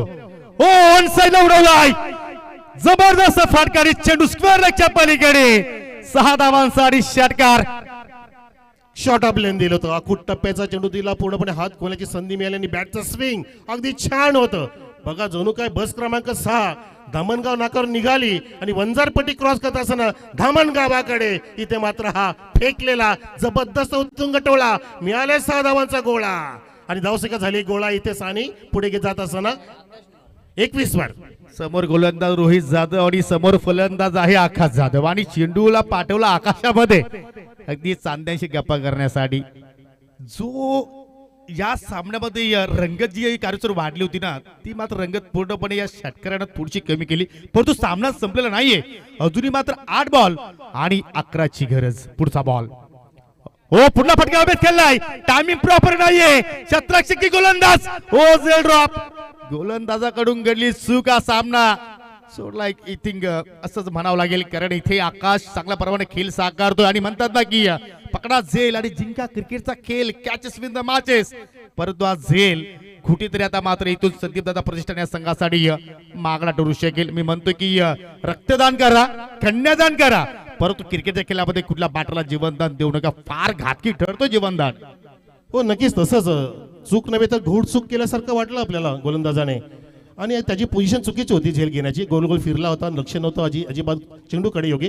हो ऑन साइड उडवलाय जबरदस्त फटकारी चेंडू स्क्वेअर लेगच्या पलीकडे 6 धावांचा आणि षटकार शॉर्ट ऑफ लेन दिलं होतं अखूट टप्प्याचा चेंडू दिला पूर्णपणे हात खोलण्याची संधी मिळाली आणि बॅटचं स्विंग अगदी छान होतं बघा जणू काय बस क्रमांक 6 धामणगाव नाकावर निघाली आणि वंजारपट्टी क्रॉस करत असताना धामणगावाकडे इथे मात्र हा फेकलेला जबरदस्त उत्तुंग टोळा मिळाले 6 धावांचा गोळा आणि धावसंख्या झाली गोळा इथे सानी पुढे जात असताना 21 वर समोर गोलंदाज रोहित जाधव आणि समोर फलंदाज आहे आकाश जाधव आणि चेंडूला पाठवला आकाशामध्ये अगदी चांद्याशी गप्पा करण्यासाठी जो या सामन्यामध्ये रंगत जी कार्यसर वाढली होती ना ती मात्र रंगत पूर्णपणे या षटकारानं थोडीशी कमी केली परंतु सामना संपलेला नाहीये अजूनही मात्र 8 बॉल आणि 11 ची गरज पुढचा बॉल हो पुन्हा फटका अभ्यास केलाय टायमिंग प्रॉपर नाहीये शतरक्षकी गोलंदाज हो झेल ड्रॉप गोलंदाजाकडून घडली चूक हा सामना सोडला आय थिंक असंच म्हणावं लागेल कारण इथे आकाश चांगल्या प्रमाणे खेळ साकारतोय आणि म्हणतात ना की पकडा झेल आणि जिंका क्रिकेटचा खेळ कॅचेस विन द मॅचेस परंतु हा झेल कुठेतरी आता मात्र इथून संदीप दादा प्रतिष्ठान या संघासाठी मागणा ठरू शकेल मी म्हणतो की रक्तदान करा कन्यादान करा परंतु क्रिकेटच्या खेळामध्ये कुठल्या बॅटरला जीवनदान देऊ नका फार घातकी ठरतो जीवनदान हो नक्कीच तसंच चूक नव्हे तर घोड चूक केल्यासारखं वाटलं आपल्याला गोलंदाजाने आणि त्याची पोझिशन चुकीची होती झेल घेण्याची गोल गोल फिरला होता लक्ष नव्हतं अजिबात चेंडूकडे योगी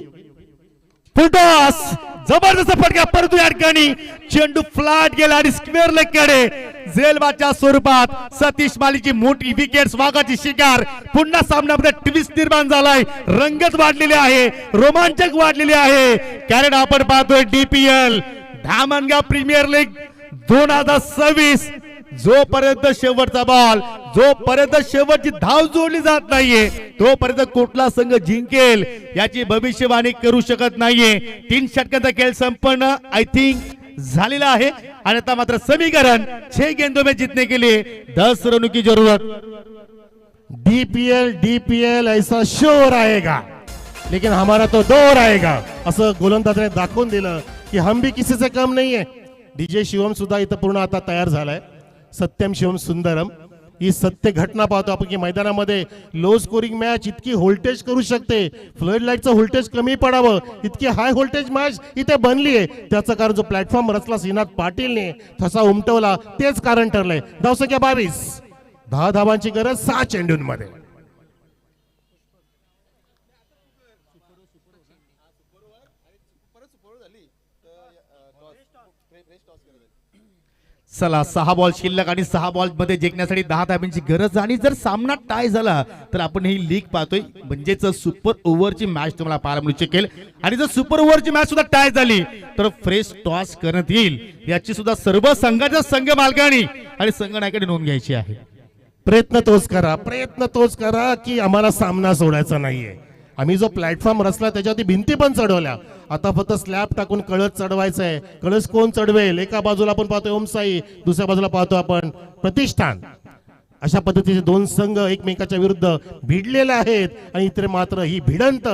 फुलटॉस जबरदस्त फटका परंतु या ठिकाणी चेंडू फ्लॅट गेला आणि स्क्वेअर लेग कडे झेलबाच्या स्वरूपात सतीश मालीची मोठी विकेट वाघाची शिकार. पुन्हा सामन्यामध्ये ट्विस्ट निर्माण झालाय, रंगत वाढलेली आहे, रोमांचक वाढलेली आहे. कारण आपण पाहतोय DPL धामणगाव प्रीमियर लीग 2026. जोपर्यंत शेवटचा बॉल, जोपर्यंत शेवटची धाव जोडली जात नाहीये, तोपर्यंत कुठला संघ जिंकेल याची भविष्यवाणी करू शकत नाहीये. 3 षटकांचा खेळ संपन्न आय थिंक झालेला आहे आणि आता मात्र समीकरण 6 गेंदों में जीतने के लिए 10 रनों की जरूरत. DPL ऐसा शोर आएगा लेकिन हमारा तो दौर आएगा असं गोलंदाजाने दाखवून दिलं की हम भी किसी से कम नहीं है. DJ शिवम सुद्धा इथं पूर्ण आता तयार झालाय. सत्यम शिवम सुंदरम ही सत्य घटना पाहतो आपण की मैदानामध्ये लो स्कोरिंग मॅच इतकी व्होल्टेज करू शकते. फ्लड लाईटचं व्होल्टेज कमी पडावं इतकी हाय व्होल्टेज मॅच इथे बनली आहे. त्याचं कारण जो प्लॅटफॉर्म रचला श्रीनाथ पाटीलने ठसा उमटवला तेच कारण ठरलंय. धावसंख्या 22, 10 धावांची गरज 6 चेंडूंमध्ये. चला 6 बॉल शिल्लक आणि 6 बॉल मध्ये जिंकण्यासाठी 10 धाब्यांची गरज. आणि जर सामना टाय झाला तर आपण ही लीग पाहतोय म्हणजेच सुपर ओव्हरची मॅच तुम्हाला पाहायला मिळू शकेल. आणि जर सुपर ओव्हरची मॅच सुद्धा टाय झाली तर फ्रेश टॉस करण्यात येईल. याची सुद्धा सर्व संघाच्या संघ मालकांनी आणि संघनायकांनी नोंद घ्यायची आहे. प्रयत्न तोच करा की आम्हाला सामना सोडायचा नाहीये. आम्ही जो प्लॅटफॉर्म रचला त्याच्यावरती भिंती पण चढवल्या. आता फक्त स्लॅब टाकून कळस चढवायचं आहे. कळस कोण चढवेल? एका बाजूला आपण पाहतोय ओमसाई, दुसऱ्या बाजूला पाहतो आपण प्रतिष्ठान. अशा पद्धतीचे 2 संघ एकमेकाच्या विरुद्ध भिडलेले आहेत आणि इतर मात्र ही भिडंत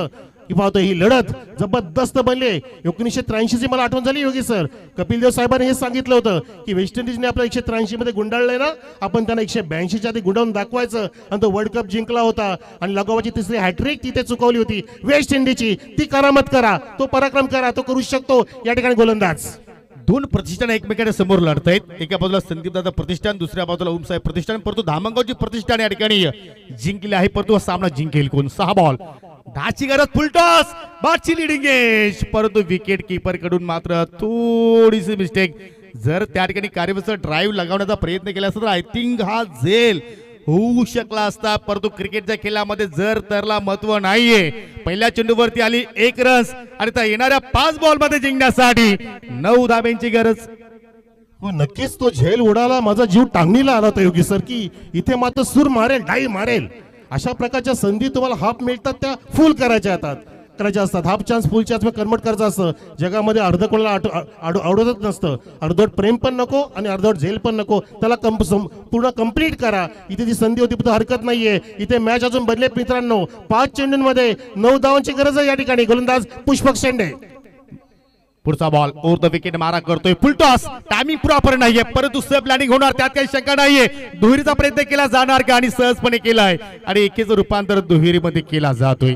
की पाहतो ही लढत जबरदस्त बनली. 1983 ची मला आठवण झाली योगी सर. कपिल देव साहेबांनी हे सांगितलं होतं की वेस्ट इंडिजने आपल्या 183 मध्ये गुंडाळलंय ना, आपण त्यांना 182 च्या आधी गुंडाळून दाखवायचं. आणि तो वर्ल्ड कप जिंकला होता आणि लगावाची तिसरी हॅट्रिक तिथे चुकवली होती वेस्ट इंडिजची. ती करामत करा, तो पराक्रम करा, तो करू शकतो या ठिकाणी गोलंदाज. 2 प्रतिष्ठान एकमेकांच्या समोर लढतायत. एका बाजूला संदीप दादा प्रतिष्ठान, दुसऱ्या बाजूला ओमसाहेब प्रतिष्ठान. परंतु धामणगावची प्रतिष्ठान या ठिकाणी जिंकली आहे. परंतु हा सामना जिंकेल कोण? 6 बॉल 10ची गरज. फुल टॉस बादची लिडिंग एज. परंतु विकेट किपर कडून मात्र थोडीशी मिस्टेक. जर त्या ठिकाणी कार्यवरचा ड्राईव्ह लगावण्याचा प्रयत्न केला असता तर आय थिंक हा झेल होऊ शकला असता. परंतु क्रिकेटच्या खेळामध्ये जर तरला महत्व नाहीये. पहिल्या चेंडूवरती आली 1 रन आणि त्या येणाऱ्या 5 बॉल मध्ये जिंकण्यासाठी 9 धाब्यांची गरज. हो नक्कीच तो झेल उडाला. माझा जीव टांगणीला आला होता योगी सर की इथे मात्र सूर मारेल, डाई मारेल. अशा प्रकारच्या संधी तुम्हाला हाफ मिळतात त्या फुल करायच्या असतात. हाफ चान्स फुल चान्स मध्ये कन्वर्ट करायचं असतं. जगामध्ये अर्ध कोणाला आवडतच नसतं. अर्धवट प्रेम पण नको आणि अर्धवट झेल पण नको. त्याला पूर्ण कंप्लीट करा. इथे जी संधी होती हरकत नाहीये. इथे मॅच अजून बदले मित्रांनो. 5 चेंडूंमध्ये 9 धावांची गरज आहे या ठिकाणी. गोलंदाज पुष्पक शेंडे. पुढचा बॉल ओव्हर द विकेट मारा करतोय. फुल टॉस टायमिंग प्रॉपर नाहीये परंतु सब प्लॅनिंग होणार त्यात काही शंका नाहीये. दुहेरीचा प्रयत्न केला जाणार का? आणि सहजपणे केलाय आणि एकेचं रूपांतर दुहेरीमध्ये केला जातोय.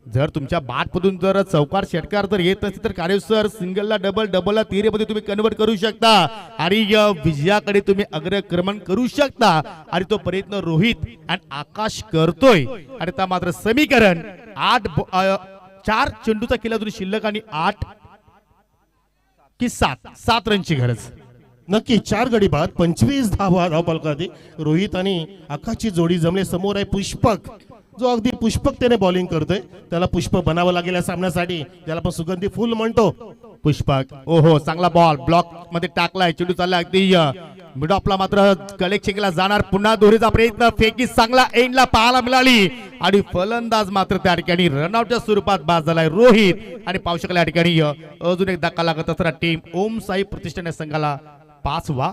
जर तुमच्या बॅटमधून जर चौकार षटकार जर येत असेल तर कार्यसर सिंगलला डबल, डबलला तिहेरीमध्ये तुम्ही कन्वर्ट करू शकता आणि विजयाकडे तुम्ही अग्रक्रमण करू शकता. आणि तो प्रयत्न रोहित आणि आकाश करतोय. आणि त्या मात्र समीकरण 4 चेंडूचा केला तुम्ही शिल्लक आणि 8 की 7 रनची गरज. नक्की 4 गडी बाद 25 धावफलकाची रोहित आणि आकाशची जोडी जमले. समोर आहे पुष्पक जो अगदी पुष्पकतेने बॉलिंग करतोय. त्याला पुष्प बनावं लागेल या सामन्यासाठी, ज्याला आपण सुगंधी फुल म्हणतो. पुष्पक ओहो चांगला बॉल ब्लॉक मध्ये टाकलाय. चेंडू चालला अगदी मिड ऑफला मात्र कलेक्शन केला जाणार. पुन्हा दोरीचा प्रयत्न फेकी चांगला एंडला पाहायला मिळाली आणि फलंदाज मात्र त्या ठिकाणी रनआउटच्या स्वरूपात बाद झालाय रोहित. आणि पाहू शकला या ठिकाणी अजून एक धक्का लागत असताना टीम ओम साई प्रतिष्ठान या संघाला 5वा.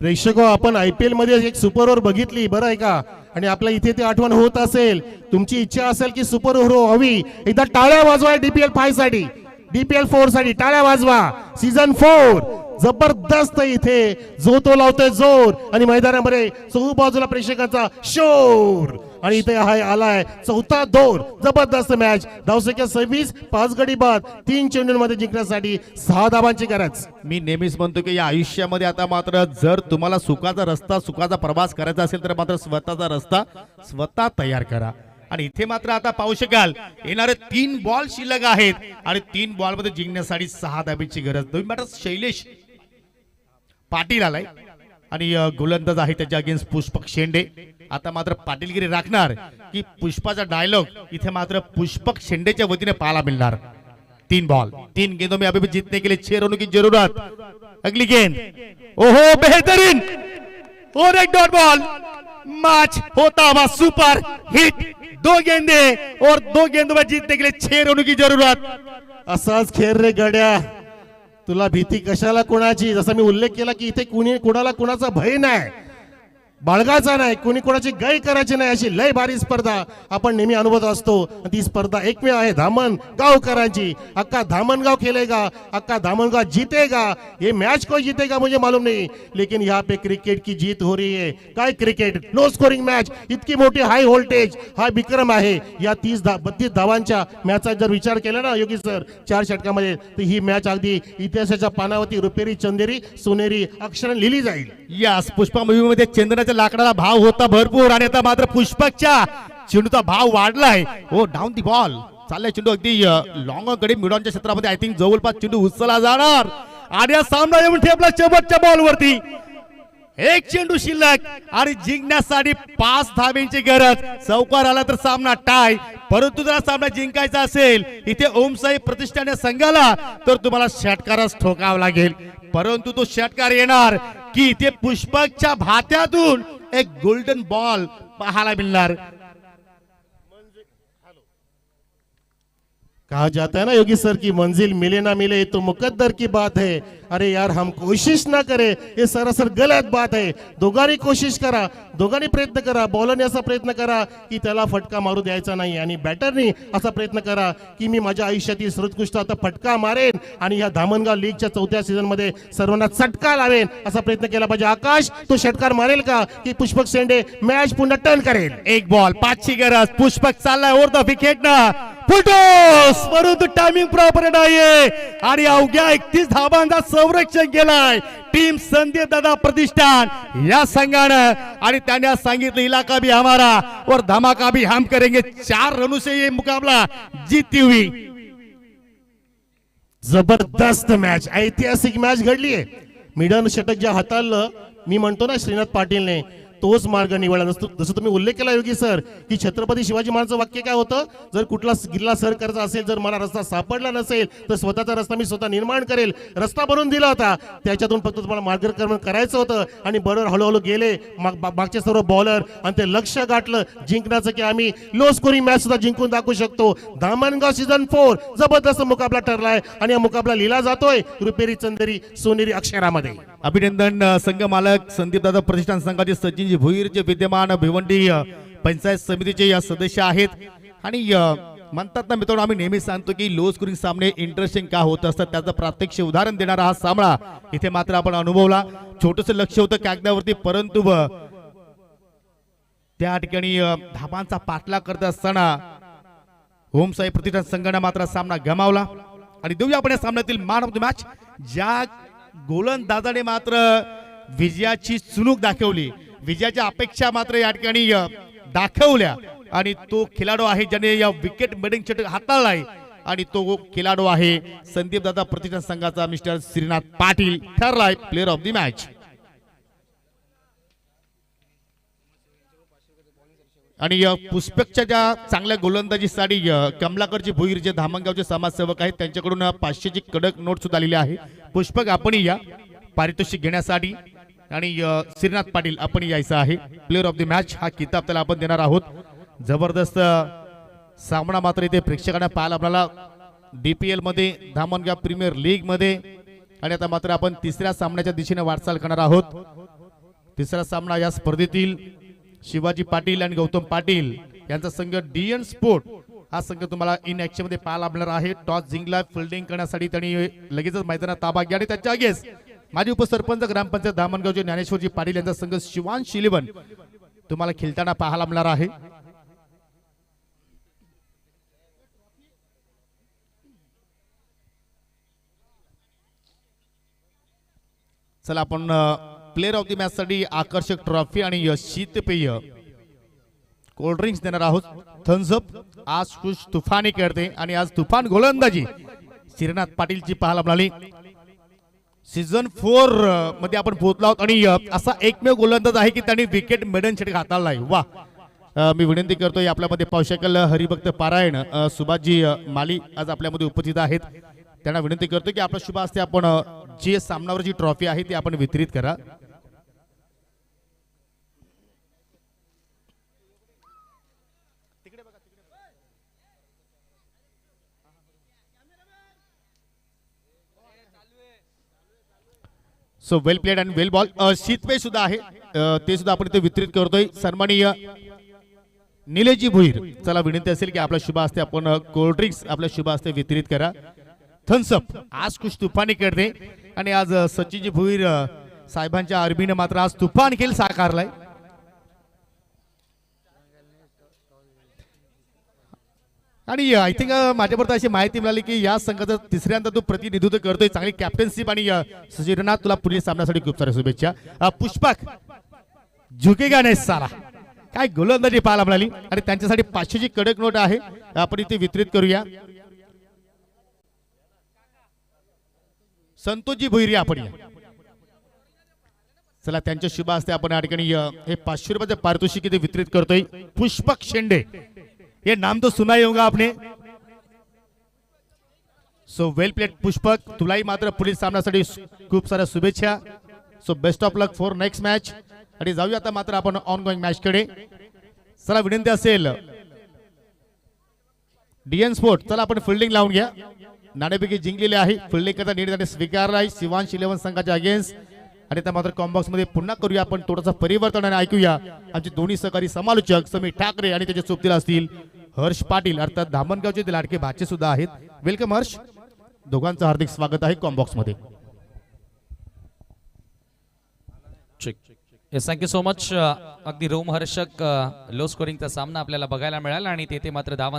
प्रेक्षको आपण IPL मध्ये एक सुपर ओव्हर बघितली बरं आहे का? आणि आपल्या इथे ते आठवण होत असेल, तुमची इच्छा असेल की सुपर ओव्हर हवी, एकदा टाळ्या वाजवा DPL 5 साठी, DPL 4 साठी टाळ्या वाजवा. सीझन 4 जबरदस्त इथे जो तो लावतोय जोर आणि मैदानामध्ये चहू बाजूला प्रेक्षकांचा शोर. आणि इथे आलाय 4था दौर. जबरदस्त मॅच. धावसंख्या 26, 5 गडी बाद 3 चेंडूंमध्ये जिंकण्यासाठी 6 धावांची गरज. मी नेहमीच म्हणतो की या आयुष्यामध्ये आता मात्र जर तुम्हाला सुखाचा प्रवास करायचा असेल तर मात्र स्वतःचा रस्ता स्वतः तयार करा. आणि इथे मात्र आता पाहू शकाल येणारे 3 बॉल शिल्लक आहेत आणि 3 बॉल मध्ये जिंकण्यासाठी 6 धाब्यांची गरज. नवीन बॅटर शैलेश पाटील आलाय आणि गोलंदाज आहे त्याच्या अगेन्स्ट पुष्पक शेंडे. आता मात्र पाटीलगिरी राखणार की पुष्पाचा डायलॉग इथे मात्र पुष्पक शेंडेच्या वतीने पाहायला मिळणार. 3 बॉल 3 गेंदों में अभी भी जीतने के लिए 6 रनों की जरूरत. अगली गेंद ओहो बेहतरीन और एक डॉट बॉल. मैच होता हुआ सुपर हिट. 2 गेंदे और 2 गेंदों में जीतने के लिए 6 रनों की जरूरत. असाच खेळ रे गड्या, तुला भीती कशाला कोणाची. जसा मी उल्लेख केला की इथे कुणी कोणाला कोणाचा भय नाही, बाळगाचा नाही, कोणी कोणाची गय करायची नाही. अशी लय भारी स्पर्धा आपण नेहमी अनुभवत असतो. ती स्पर्धा एकमेव आहे धामणगावकरांची. अक्का धामणगाव खेलेगा, अक्का धामणगाव जीतेगा. ये मैच कोई जीतेगा मुझे मालूम नहीं, लेकिन यहाँ पे क्रिकेट की जीत हो रही है. काय क्रिकेट, नो स्कोरिंग मॅच, इतकी मोठी हाय व्होल्टेज हा विक्रम आहे. या 32 धावांच्या मॅचचा जर विचार केला ना योगी सर 4 षटकामध्ये, तर ही मॅच अगदी इतिहासाच्या पानावरती रुपेरी चंदेरी सोनेरी अक्षराने लिहिली जाईल. यास पुष्पा मूवी मध्ये चंदनाच्या लाकडाला भाव होता भरपूर आणि आता मात्र पुष्पकच्या चेंडूचा भाव वाढलाय. हो डाऊन दी बॉल चाललाय चेंडू अगदी लॉंग कडे मिडॉनच्या क्षेत्रामध्ये. आय थिंक जवळपास चेंडू उचलला जाणार आणि या सामना येऊन ठेपला शेवटच्या बॉल वरती. 1 चेंडू शिल्लक आणि जिंकण्यासाठी 5 धाब्यांची गरज. चौकार आला तर सामना टाय, परंतु जर सामना जिंकायचा असेल इथे ओमसाई प्रतिष्ठान संघाला तर तुम्हाला षटकारच ठोकावा लागेल. परंतु तो षटकार येणार की इथे पुष्पकच्या भात्यातून एक गोल्डन बॉल पाहायला मिळणार. कहा जाता है ना योगी सर की मंजिल मिले ना मिले तो मुकद्दर की बात है. अरे यार हम कोशिश ना करे ये सरासर गलत बात है. दोघांनी कोशिश करा, दोघांनी प्रयत्न करा. बॉलरने असा प्रयत्न करा की त्याला फटका मारू द्यायचा नाही आणि बॅटरनी असा प्रयत्न करा की मी माझ्या आयुष्यातील सर्वोत्कृष्ट आता फटका मारेन आणि या धामणगाव लीगच्या 4थ्या सीझन मध्ये सर्वांना चटका लावेन असा प्रयत्न केला पाहिजे. आकाश तो षटकार मारेल का की पुष्पक शेंडे मॅच पुन्हा टर्न करेल. 1 बॉल 5ची गरज. पुष्पक चाललाय ओव्हर द विकेट ना फुटोस, परंतु टायमिंग प्रॉपर नाहीये आणि अवघ्या 31 धावांचा संरक्षण केलाय टीम संदीप दादा प्रतिष्ठान या संघानं. आणि त्यांनी सांगितलं इलाका भी हमारा और धमाका भी हम करेंगे. 4 रनों से ये मुकाबला जीती हुई. जबरदस्त मॅच, ऐतिहासिक मॅच घडलीये. मिडन षटक ज्या हाताळलं मी म्हणतो ना श्रीनाथ पाटीलने तोच मार्ग निवडला. जसं तुम्ही उल्लेख केला योगी सर की छत्रपती शिवाजी महाराजांचं वाक्य काय होतं, जर कुठला किल्ला सर करायचा असेल, जर मला रस्ता सापडला नसेल तर स्वतःचा रस्ता मी स्वतः निर्माण करेल. रस्ता बनवून दिला होता, त्याच्यातून फक्त तुम्हाला मार्गक्रमण करायचं होतं आणि बरोबर हळूहळू गेले मागचे सर्व बॉलर आणि ते लक्ष गाठलं जिंकण्याचं की आम्ही लो स्कोरिंग मॅच सुद्धा जिंकून दाखवू शकतो. धामणगाव सीझन 4 जबरदस्त मुकाबला ठरलाय आणि हा मुकाबला लिहिला जातोय रुपेरी चंदेरी सोनेरी अक्षरामध्ये. अभिनंदन संघ मालक संदीप दादा प्रतिष्ठान संघाचे सचिनजी भोईर जे विद्यमान भिवंडी पंचायत समितीचे या सदस्य आहेत. आणि म्हणतात ना मित्रांनो, आम्ही नेहमी सांगतो की लो स्कोरिंग सामने इंटरेस्टिंग का होत असतात त्याचं प्रात्यक्ष उदाहरण देणारा हा सामना इथे मात्र आपण अनुभवला. छोटंसं लक्ष होतं कागदावरती, परंतु त्या ठिकाणी धाबांचा पाठलाग करत असताना ओमसाई प्रतिष्ठान संघाने मात्र सामना गमावला. आणि देऊया आपण या सामन्यातील मॅन ऑफ द मॅच ज्या गोलंदाजाने मात्र विजयाची चुणूक दाखवली, विजयाच्या अपेक्षा मात्र या ठिकाणी दाखवल्या आणि तो खेळाडू आहे ज्याने या विकेट बेडिंग षटक हाताळलाय आणि तो खेळाडू आहे संदीप दादा प्रतिष्ठान संघाचा मिस्टर श्रीनाथ पाटील ठरलाय प्लेअर ऑफ द मॅच. आणि पुष्पकच्या ज्या चांगल्या गोलंदाजीसाठी कमलाकरजी भोईर जे धामणगावचे समाजसेवक आहेत त्यांच्याकडून 500ची कडक नोट सुद्धा आलेली आहे. पुष्पक आपण या पारितोषिक घेण्यासाठी आणि श्रीनाथ पाटील आपण यायचं आहे. प्लेअर ऑफ द मॅच हा किताब त्याला आपण देणार आहोत. जबरदस्त सामना मात्र इथे प्रेक्षकांना पाहायला आपल्याला DPL मध्ये धामणगाव प्रीमियर लीग मध्ये. आणि आता मात्र आपण तिसऱ्या सामन्याच्या दिशेने वाटचाल करणार आहोत. तिसरा सामना या स्पर्धेतील शिवाजी पाटील आणि गौतम पाटील यांचा संघ DN स्पोर्ट हा संघ तुम्हाला इन ऍक्शन मध्ये पाहायला मिळणार आहे. टॉस जिंकला, फिल्डिंग करण्यासाठी त्यांनी लगेचच मैदानात ताबा घ्या आणि त्याच्या अगेन्स्ट माजी उपसरपंच ग्रामपंचायत धामणगावचे ज्ञानेश्वरजी पाटील यांचा संघ शिवांश इलेव्हन तुम्हाला खेळताना पाहायला मिळणार आहे. चला आपण प्लेअर ऑफ द मॅच साठी आकर्षक ट्रॉफी आणि शीतपेय कोल्ड ड्रिंक्स देणार आहोत थम्स अप. आज खुश तुफानी करते आणि आज तुफान गोलंदाजी श्रीनाथ पाटीलची पाहायला मिळाली. सीझन 4 मध्ये आपण पोहोचलो आहोत आणि असा एकमेव गोलंदाज आहे की त्यांनी विकेट मेडन षटक हाताळलाय. वा मी विनंती करतोय आपल्यामध्ये पाहू शकाल हरिभक्त पारायण सुभाषजी माली आज आपल्यामध्ये उपस्थित आहेत. त्यांना विनंती करतो की आपल्या शुभ हस्ते आपण जी सामनावर जी ट्रॉफी आहे ती आपण वितरित करा. So well played and well ball. शीतपेय सुद्धा आहे ते सुद्धा आपण इथे वितरित करतोय. सन्माननीय निलेशजी भुईर चला विनंती असेल की आपल्या शुभ हस्ते आपण कोल्ड ड्रिंक्स आपल्या शुभ हस्ते वितरित करा. थम्सअप आज खुश तुफानी करते आणि आज सचिनजी भुईर साहेबांच्या आर्मीने मात्र आज तुफान खेळ साकारलाय. आणि आय थिंक माझ्यापर्यंत अशी माहिती मिळाली की या संघाचं तिसऱ्यांदा तू प्रतिनिधित्व करतोय. चांगली कॅप्टनशिप आणि श्रीनाथ तुला पुढील सामन्यासाठी खूप साऱ्या शुभेच्छा. पुष्पक झुकेगा नाही साला काय गोलंदाजी पाहायला मिळाली आणि त्यांच्यासाठी 500ची कडक नोट आहे आपण इथे वितरित करूया. संतोषजी भुईरी आपण या चला त्यांच्या शुभ हस्ते आपण या ठिकाणी हे 500 रुपयाचे पारितोषिक इथे वितरित करतोय. पुष्पक शेंडे ये नाम तो सुना ही होगा आपने. सो वेल प्लेड पुष्पक तुलाही मात्र पुढील सामन्यासाठी खूप साऱ्या शुभेच्छा. So best of luck for next match. आणि जाऊया आता मात्र आपण ऑन गोइंग मॅच कडे. चला विनंती असेल डीएन स्पोर्ट चला आपण फिल्डिंग लावून घ्या. नाणेपैकी जिंकलेले आहे फिल्डिंग करता निर्णय स्वीकारला आहे शिवांश 11 संघाच्या अगेन्स्ट. आणि त्या मात्र कॉम्बॉक्स मध्ये पुन्हा करूया आपण थोडासा परिवर्तन आणि ऐकूया आमचे दोन्ही सहकारी समालोचक समीर ठाकरे आणि त्याचे सोबतील असतील हर्ष पाटील अर्थात धामणगावचे ते लाडके भाचे सुद्धा आहेत. वेलकम हर्ष दोघांचं हार्दिक स्वागत आहे कॉम्बॉक्स मध्ये. Yes thank you so much. अगदी रोमहर्षक लो स्कोरिंगचा सामना आपल्याला बघायला मिळाला आणि तेथे मात्र धावा